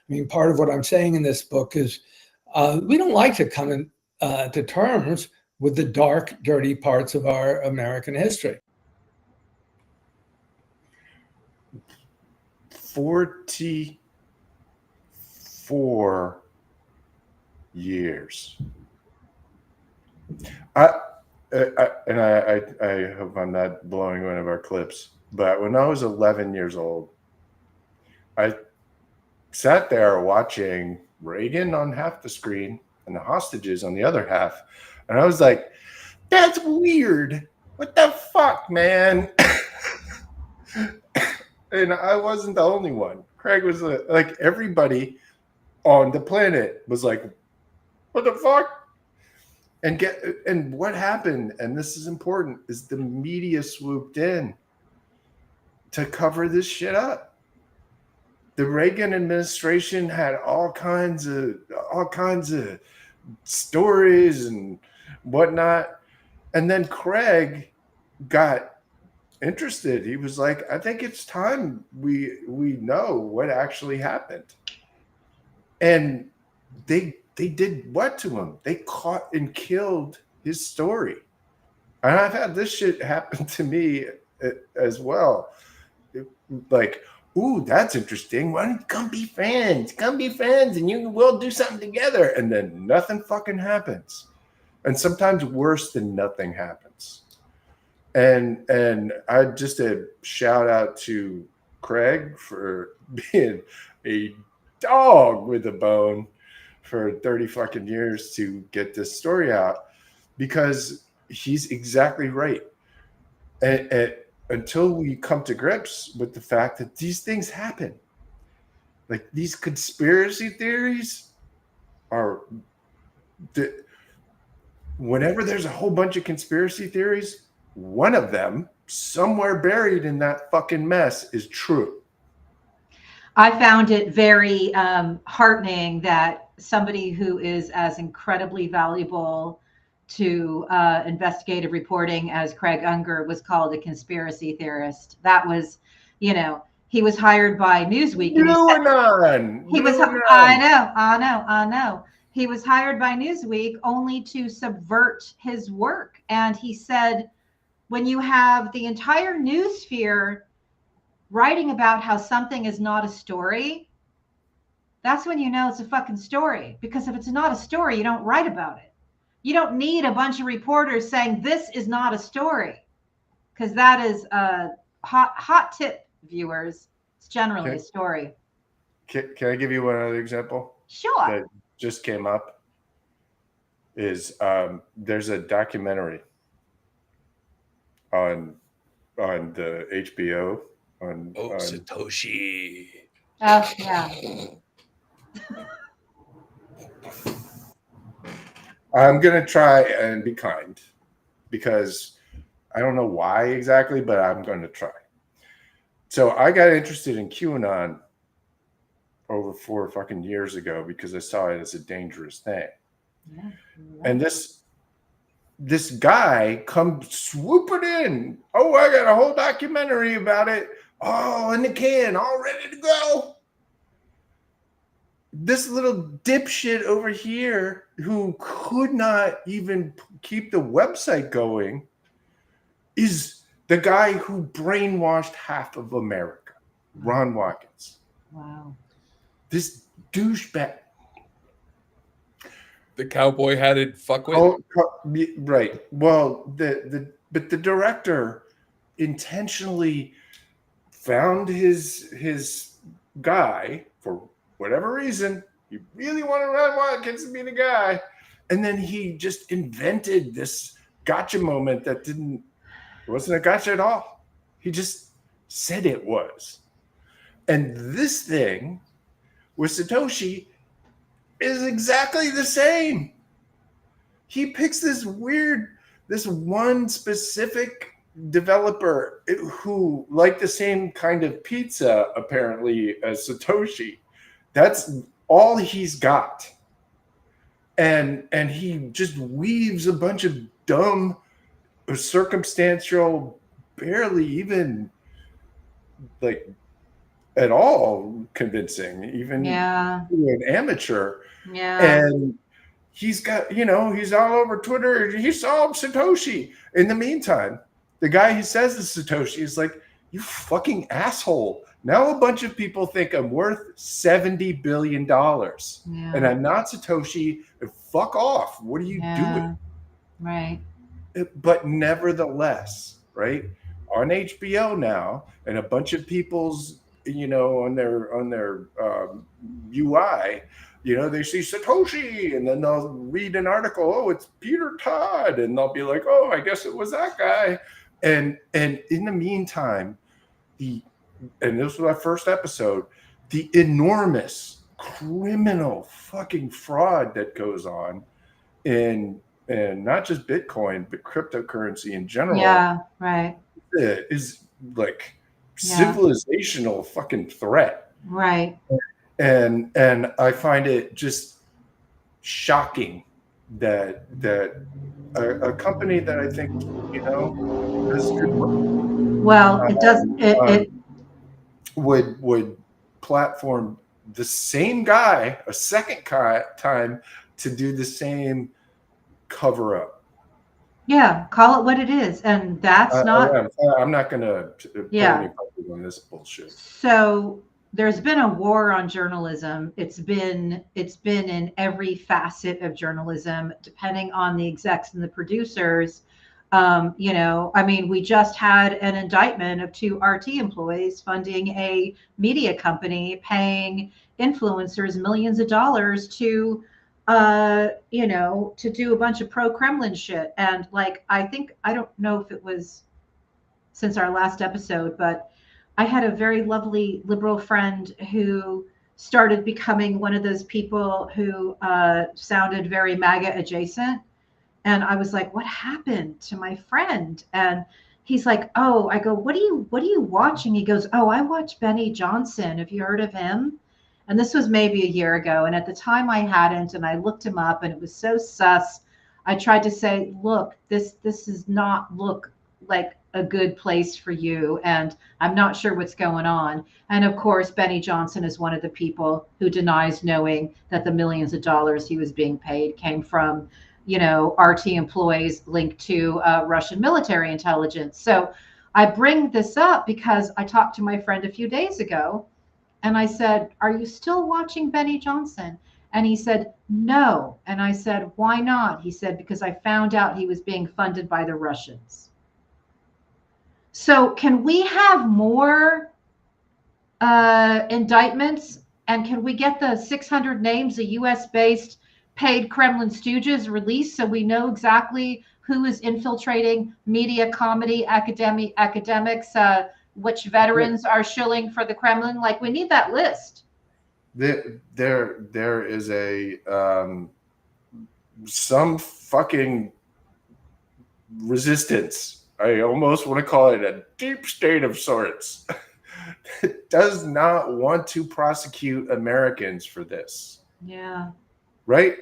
mean, part of what I'm saying in this book is we don't like to come to terms with the dark, dirty parts of our American history. 44 years. I hope I'm not blowing one of our clips, but when I was 11 years old, I sat there watching Reagan on half the screen and the hostages on the other half, and I was like, that's weird. What the fuck, man? And I wasn't the only one. Craig was like, everybody on the planet was like, what the fuck? And what happened, and this is important, is the media swooped in to cover this shit up. The Reagan administration had all kinds of stories and whatnot. And then Craig got interested. He was like, I think it's time we know what actually happened. And they did what to him? They caught and killed his story. And I've had this shit happen to me as well. Like, ooh, that's interesting. Why don't you come be friends? Come be friends and we'll do something together. And then nothing fucking happens. And sometimes worse than nothing happens. And I just a shout out to Craig for being a dog with a bone for 30 fucking years to get this story out, because he's exactly right. And until we come to grips with the fact that these things happen, like these conspiracy theories are, whenever there's a whole bunch of conspiracy theories, one of them somewhere buried in that fucking mess is true. I found it very heartening that somebody who is as incredibly valuable to investigative reporting as Craig Unger was called a conspiracy theorist. That was, he was hired by Newsweek. I know. He was hired by Newsweek only to subvert his work. And he said, when you have the entire news sphere writing about how something is not a story, that's when you know it's a fucking story. Because if it's not a story, you don't write about it. You don't need a bunch of reporters saying this is not a story, because that is a hot tip, viewers. It's generally a story. Can I give you one other example? Sure. That just came up is there's a documentary on the HBO on Satoshi. Oh yeah. I'm gonna try and be kind, because I don't know why exactly, but I'm going to try. So I got interested in QAnon over 4 fucking years ago because I saw it as a dangerous thing. Yeah. And this guy comes swooping in. Oh, I got a whole documentary about it. Oh, in the can, all ready to go. This little dipshit over here who could not even keep the website going is the guy who brainwashed half of America, Ron Watkins. Wow. This douchebag. the cowboy hatted fuckwit. Right. Well, but the director intentionally found his guy for whatever reason. You really want to run Watkins to be the guy, and then he just invented this gotcha moment that wasn't a gotcha at all. He just said it was. And this thing with Satoshi is exactly the same. He picks this one specific developer who liked the same kind of pizza, apparently, as Satoshi. That's all he's got. And he just weaves a bunch of dumb, circumstantial, barely even like at all convincing, even to an amateur. Yeah. And he's got, he's all over Twitter. He solved Satoshi. In the meantime, the guy who says is Satoshi is like, you fucking asshole. Now a bunch of people think I'm worth $70 billion. And I'm not Satoshi. Fuck off. What are you doing? Right. But nevertheless, right, on HBO now, and a bunch of people's, on their UI, they see Satoshi, and then they'll read an article. Oh, it's Peter Todd, and they'll be like, oh, I guess it was that guy. And in the meantime, and this was our first episode, the enormous criminal fucking fraud that goes on in not just Bitcoin, but cryptocurrency in general. Yeah, right. Is like civilizational fucking threat. Right. And I find it just shocking that a company that I think, is good work. Well, it doesn't. It would platform the same guy a second time to do the same cover up. Yeah, call it what it is, and that's not. I'm not going to put any public on this bullshit. So there's been a war on journalism. It's been in every facet of journalism, depending on the execs and the producers. We just had an indictment of 2 RT employees funding a media company, paying influencers millions of dollars to do a bunch of pro-Kremlin shit. And I don't know if it was since our last episode, but I had a very lovely liberal friend who started becoming one of those people who sounded very MAGA adjacent. And I was like, what happened to my friend? And he's like, oh, I go, what are you watching? He goes, oh, I watch Benny Johnson. Have you heard of him? And this was maybe a year ago. And at the time I hadn't, and I looked him up and it was so sus. I tried to say, look, this does not look like a good place for you. And I'm not sure what's going on. And of course, Benny Johnson is one of the people who denies knowing that the millions of dollars he was being paid came from, RT employees linked to Russian military intelligence. So I bring this up because I talked to my friend a few days ago and I said, are you still watching Benny Johnson? And he said, no. And I said, why not? He said, because I found out he was being funded by the Russians. So can we have more indictments? And can we get the 600 names of US-based paid Kremlin stooges released so we know exactly who is infiltrating media, comedy, academics, which veterans are shilling for the Kremlin? We need that list. There is some fucking resistance. I almost want to call it a deep state of sorts. That does not want to prosecute Americans for this. Yeah. Right?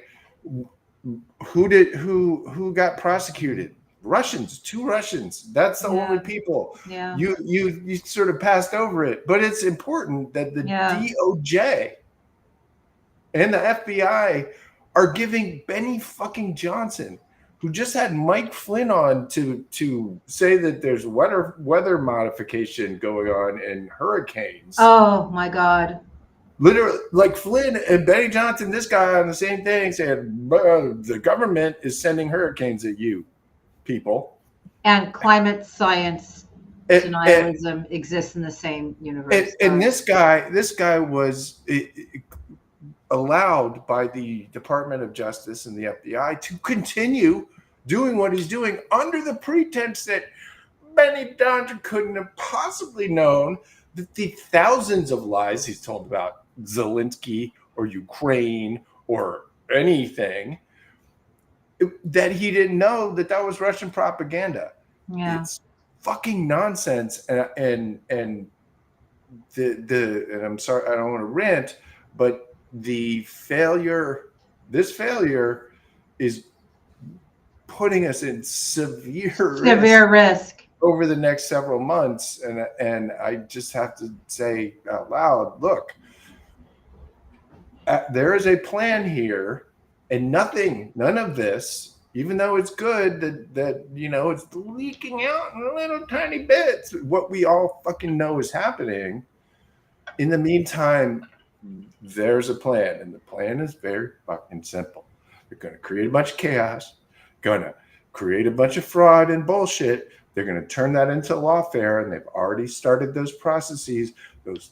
Who got prosecuted? Russians, 2 Russians. That's the only people. Yeah. You sort of passed over it, but it's important that the DOJ and the FBI are giving Benny fucking Johnson, who just had Mike Flynn on to say that there's weather modification going on in hurricanes. Oh my God. Literally, like Flynn and Benny Johnson, this guy on the same thing, saying the government is sending hurricanes at you, people. And climate science And, denialism exists in the same universe. and this guy was allowed by the Department of Justice and the FBI to continue doing what he's doing under the pretense that Benny Johnson couldn't have possibly known that the thousands of lies he's told about Zelensky or Ukraine or anything, that he didn't know that that was Russian propaganda. Yeah. It's fucking nonsense. And I'm sorry, I don't want to rant, but this failure is putting us in severe risk over the next several months. And I just have to say out loud, look, there is a plan here, and none of this, even though it's good that it's leaking out in little tiny bits, what we all fucking know is happening. In the meantime, there's a plan, and the plan is very fucking simple. They're going to create a bunch of chaos, going to create a bunch of fraud and bullshit. They're going to turn that into lawfare, and they've already started those processes. Those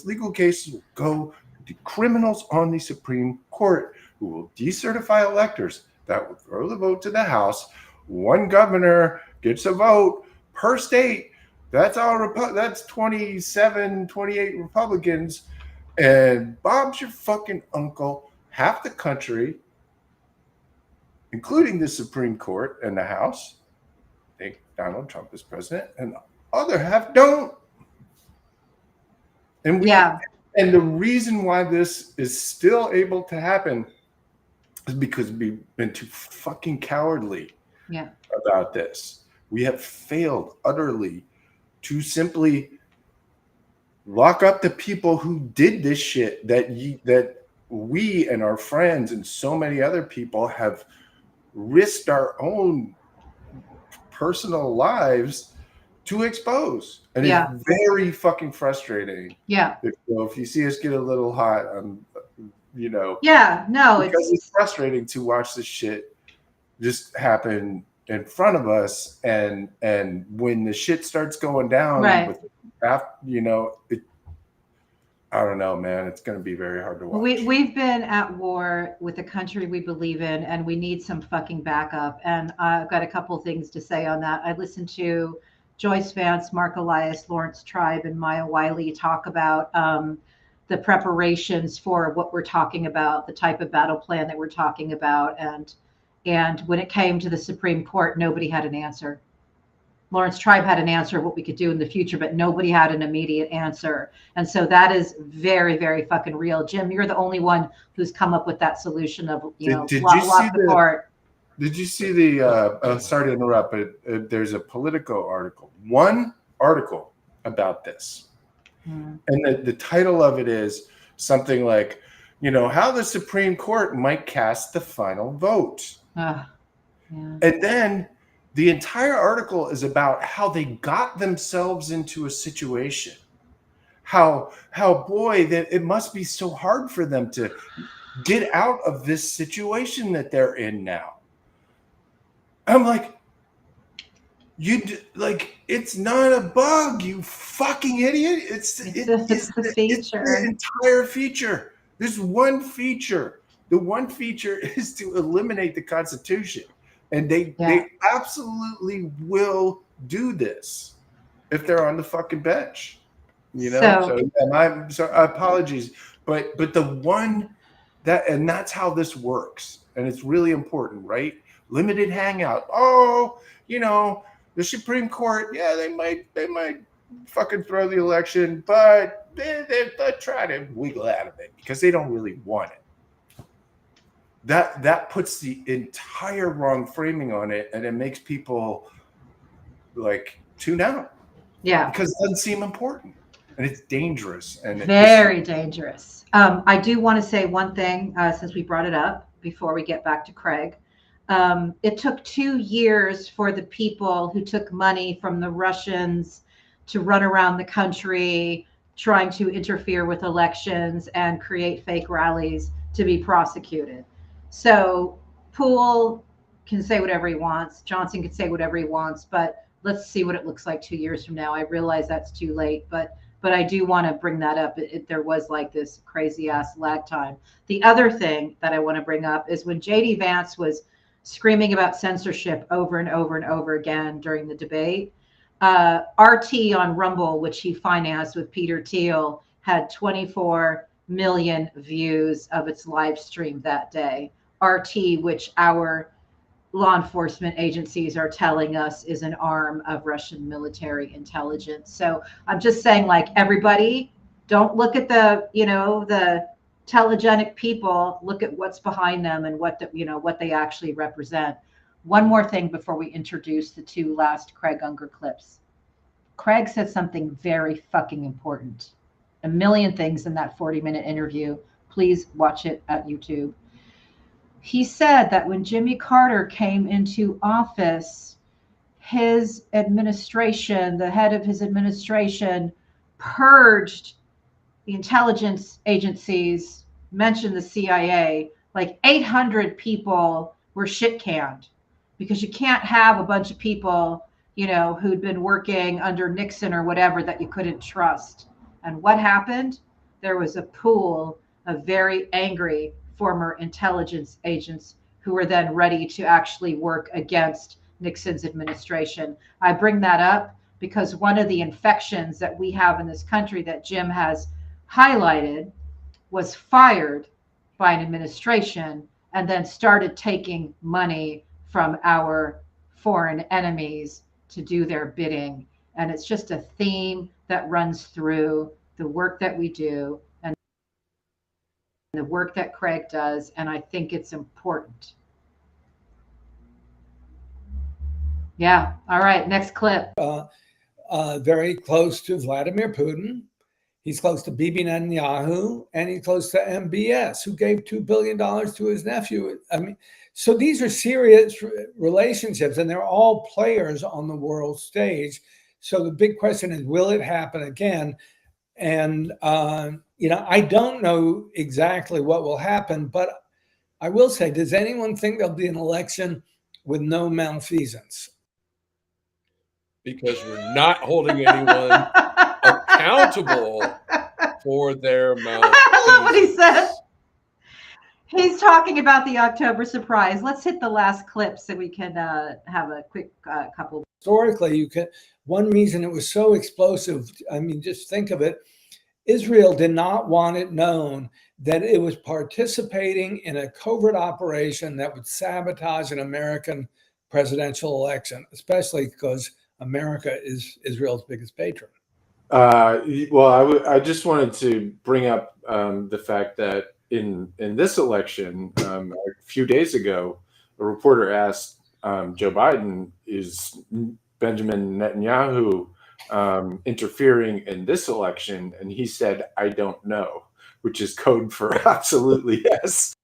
legal cases will go to criminals on the Supreme Court, who will decertify electors. That will throw the vote to the House. One governor gets a vote per state. That's all. That's 27, 28 Republicans. And Bob's your fucking uncle. Half the country, including the Supreme Court and the House, think Donald Trump is president, and the other half don't. And and the reason why this is still able to happen is because we've been too fucking cowardly about this. We have failed utterly to simply lock up the people who did this shit that we and our friends and so many other people have risked our own personal lives to expose. And it's very fucking frustrating. Yeah. If you see us get a little hot, because it's frustrating to watch this shit just happen in front of us, and when the shit starts going down, I don't know, man. It's going to be very hard to watch. We've been at war with the country we believe in, and we need some fucking backup. And I've got a couple things to say on that. I listened to Joyce Vance, Mark Elias, Lawrence Tribe, and Maya Wiley talk about the preparations for what we're talking about, the type of battle plan that we're talking about. And when it came to the Supreme Court, nobody had an answer. Lawrence Tribe had an answer of what we could do in the future, but nobody had an immediate answer. And so that is very, very fucking real. Jim, you're the only one who's come up with that solution of, lock the court. Did you see the, sorry to interrupt, but there's a Politico article, one article about this. And the title of it is something like, how the Supreme Court might cast the final vote. And then the entire article is about how they got themselves into a situation. How that it must be so hard for them to get out of this situation that they're in now. I'm like, it's not a bug, you fucking idiot. It's the feature. It's the entire feature. There's one feature. The one feature is to eliminate the Constitution. And they absolutely will do this if they're on the fucking bench. So apologies. But the one that's how this works. And it's really important, right? Limited hangout. The Supreme Court, they might fucking throw the election, but they'll try to wiggle out of it because they don't really want it. That puts the entire wrong framing on it, and it makes people tune out. Yeah. Because it doesn't seem important. And it's dangerous. And very dangerous. I do want to say one thing since we brought it up before we get back to Craig. It took 2 years for the people who took money from the Russians to run around the country trying to interfere with elections and create fake rallies to be prosecuted. So Poole can say whatever he wants. Johnson can say whatever he wants, but let's see what it looks like 2 years from now. I realize that's too late, but I do want to bring that up. There was like this crazy ass lag time. The other thing that I want to bring up is when JD Vance was screaming about censorship over and over and over again during the debate, RT on Rumble, which he financed with Peter Thiel, had 24 million views of its live stream that day. RT, which our law enforcement agencies are telling us is an arm of Russian military intelligence. So I'm just saying, like, everybody, don't look at the, the telegenic people, look at what's behind them and what they actually represent. One more thing before we introduce the two last Craig Unger clips. Craig said something very fucking important. A million things in that 40-minute interview. Please watch it at YouTube. He said that when Jimmy Carter came into office, his administration, the head of his administration, purged the intelligence agencies, mentioned the CIA, like 800 people were shit canned, because you can't have a bunch of people, who'd been working under Nixon or whatever that you couldn't trust. And what happened? There was a pool of very angry former intelligence agents who were then ready to actually work against Nixon's administration. I bring that up because one of the infections that we have in this country that Jim has highlighted was fired by an administration and then started taking money from our foreign enemies to do their bidding. And it's just a theme that runs through the work that we do and the work that Craig does, and I think it's important. Yeah. All right. Next clip. Very close to Vladimir Putin. He's close to Bibi Netanyahu, and he's close to MBS, who gave $2 billion to his nephew. I mean, so these are serious relationships, and they're all players on the world stage. So the big question is, will it happen again? And, I don't know exactly what will happen, but I will say, does anyone think there'll be an election with no malfeasance? Because we're not holding anyone accountable for their malfeasance. I love what he said. He's talking about the October surprise. Let's hit the last clip so we can have a quick couple. Historically, one reason it was so explosive, I mean, just think of it. Israel did not want it known that it was participating in a covert operation that would sabotage an American presidential election, especially because America is Israel's biggest patron. Well, I just wanted to bring up the fact that in this election, a few days ago, a reporter asked Joe Biden, is Benjamin Netanyahu interfering in this election? And he said, I don't know, which is code for absolutely yes.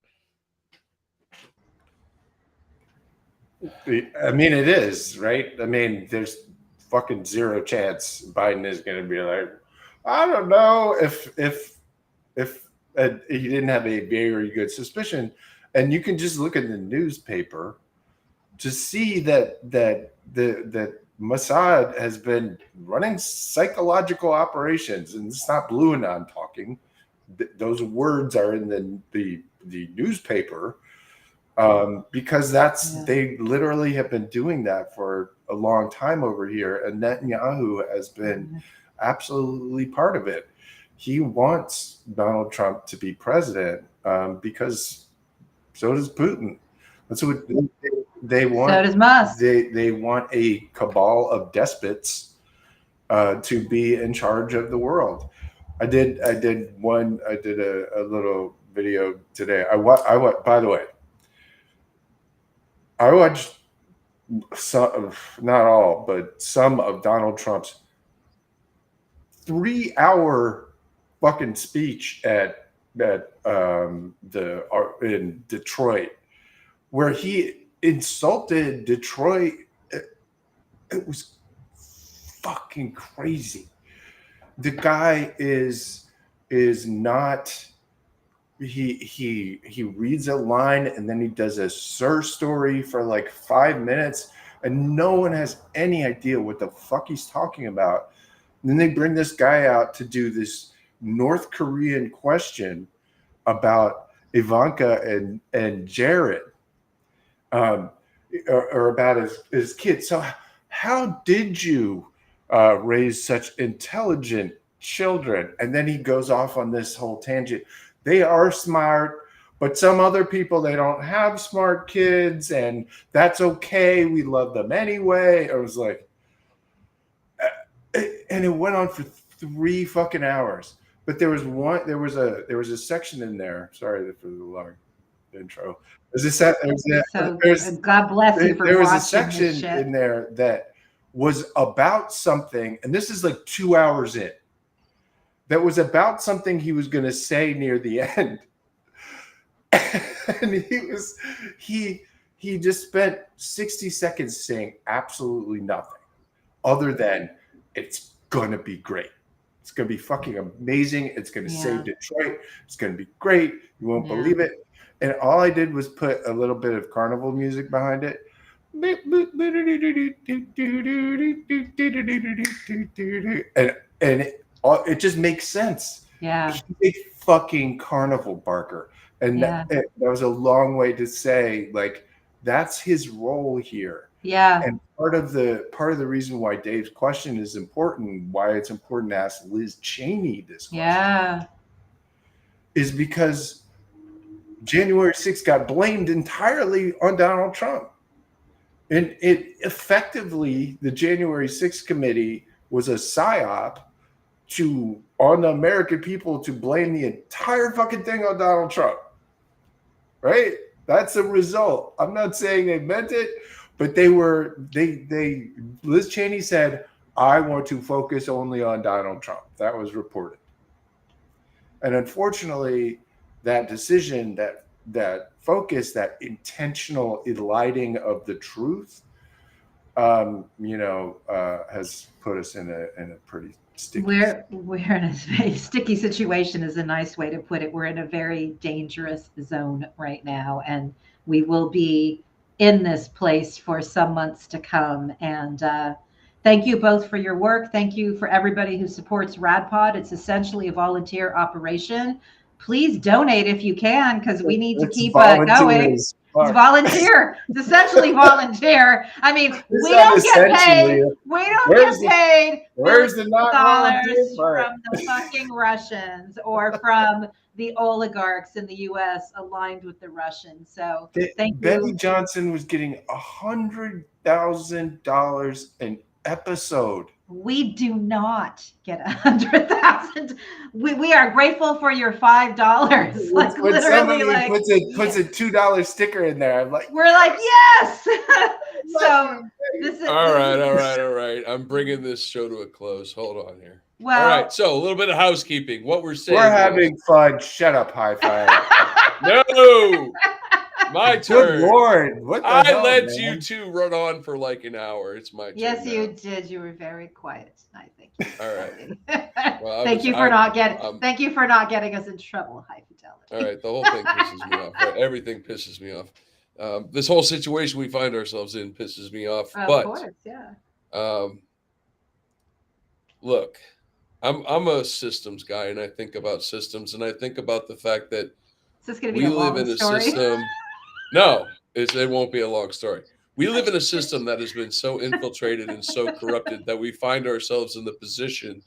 I mean, it is, right? I mean, there's fucking zero chance Biden is going to be like, I don't know, if he didn't have a very good suspicion. And you can just look at the newspaper to see that Mossad has been running psychological operations, and it's not Blue Anon talking. Those words are in the newspaper, because they literally have been doing that for a long time over here, and Netanyahu has been absolutely part of it. He wants Donald Trump to be president because so does Putin. That's what they want. So does Musk. They want a cabal of despots to be in charge of the world. I did a little video today. By the way, I watched some, not all, but some of Donald Trump's 3-hour fucking speech in Detroit, where he insulted Detroit. It was fucking crazy. the guy is not. He reads a line and then he does a story for like 5 minutes, and no one has any idea what the fuck he's talking about. And then they bring this guy out to do this North Korean question about Ivanka and Jared, or about his kids. So how did you raise such intelligent children? And then he goes off on this whole tangent. They are smart, but some other people, they don't have smart kids, and that's okay. We love them anyway. I was like, and it went on for 3 fucking hours. But there was a section in there. Sorry for the long intro. God bless you for there was a watching section this shit. in there that was about something, and this is like 2 hours in. That was about something he was going to say near the end, and he just spent 60 seconds saying absolutely nothing, other than it's going to be great. It's going to be fucking amazing. It's going to save Detroit. It's going to be great. You won't believe it. And all I did was put a little bit of carnival music behind it. And it just makes sense. Yeah. He's a fucking carnival barker. And that was a long way to say, like, that's his role here. Yeah. And part of the reason why Dave's question is important, why it's important to ask Liz Cheney this question, is because January 6th got blamed entirely on Donald Trump. And it effectively, the January 6th committee was a psyop on the American people to blame the entire fucking thing on Donald Trump. Right? That's the result. I'm not saying they meant it, but Liz Cheney said, I want to focus only on Donald Trump. That was reported. And unfortunately, that decision, that focus, that intentional eliding of the truth, has put us in a pretty sticky. We're in a sticky situation is a nice way to put it. We're in a very dangerous zone right now, and we will be in this place for some months to come. And thank you both for your work. Thank you for everybody who supports RadPod. It's essentially a volunteer operation. Please donate if you can, because we need to keep going. It's volunteer. It's essentially volunteer. I mean, we don't get paid. Where's the dollars from the fucking Russians or from the oligarchs in the U.S. aligned with the Russians? So thank you. Benny Johnson was getting $100,000 an episode. We do not get 100,000. We are grateful for your $5. Like when literally, somebody puts a $2 sticker in there, I'm like, we're like, yes. So this is all right. I'm bringing this show to a close. Hold on here. Well, all right. So a little bit of housekeeping. What we're saying. We're having fun. Shut up, high five. No. My turn. Good Lord. What the hell, let man? you two run on for like an hour. It's my turn. Yes, now. you did. You were very quiet tonight. Thank you. All right. Well, thank you for not getting us in trouble, High Fidelity. All right. The whole thing pisses me off. Right? Everything pisses me off. This whole situation we find ourselves in pisses me off. Of course, yeah. Look, I'm a systems guy, and I think about systems, and I think about the fact that is this going to be we live in a system. No, it won't be a long story. We live in a system that has been so infiltrated and so corrupted that we find ourselves in the position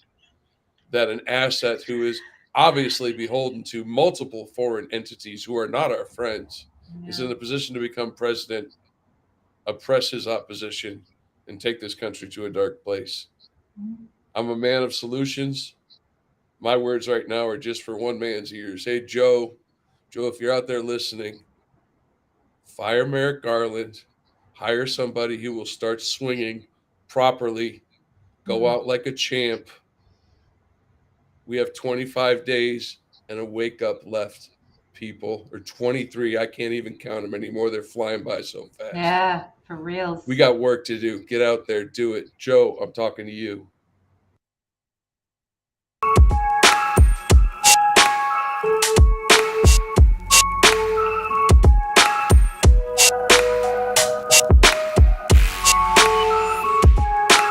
that an asset who is obviously beholden to multiple foreign entities who are not our friends is in a position to become president, oppress his opposition, and take this country to a dark place. I'm a man of solutions. My words right now are just for one man's ears. Hey, Joe, if you're out there listening, fire Merrick Garland, hire somebody who will start swinging properly, go out like a champ. We have 25 days and a wake up left, people, or 23. I can't even count them anymore. They're flying by so fast. Yeah, for real. We got work to do. Get out there, do it. Joe, I'm talking to you.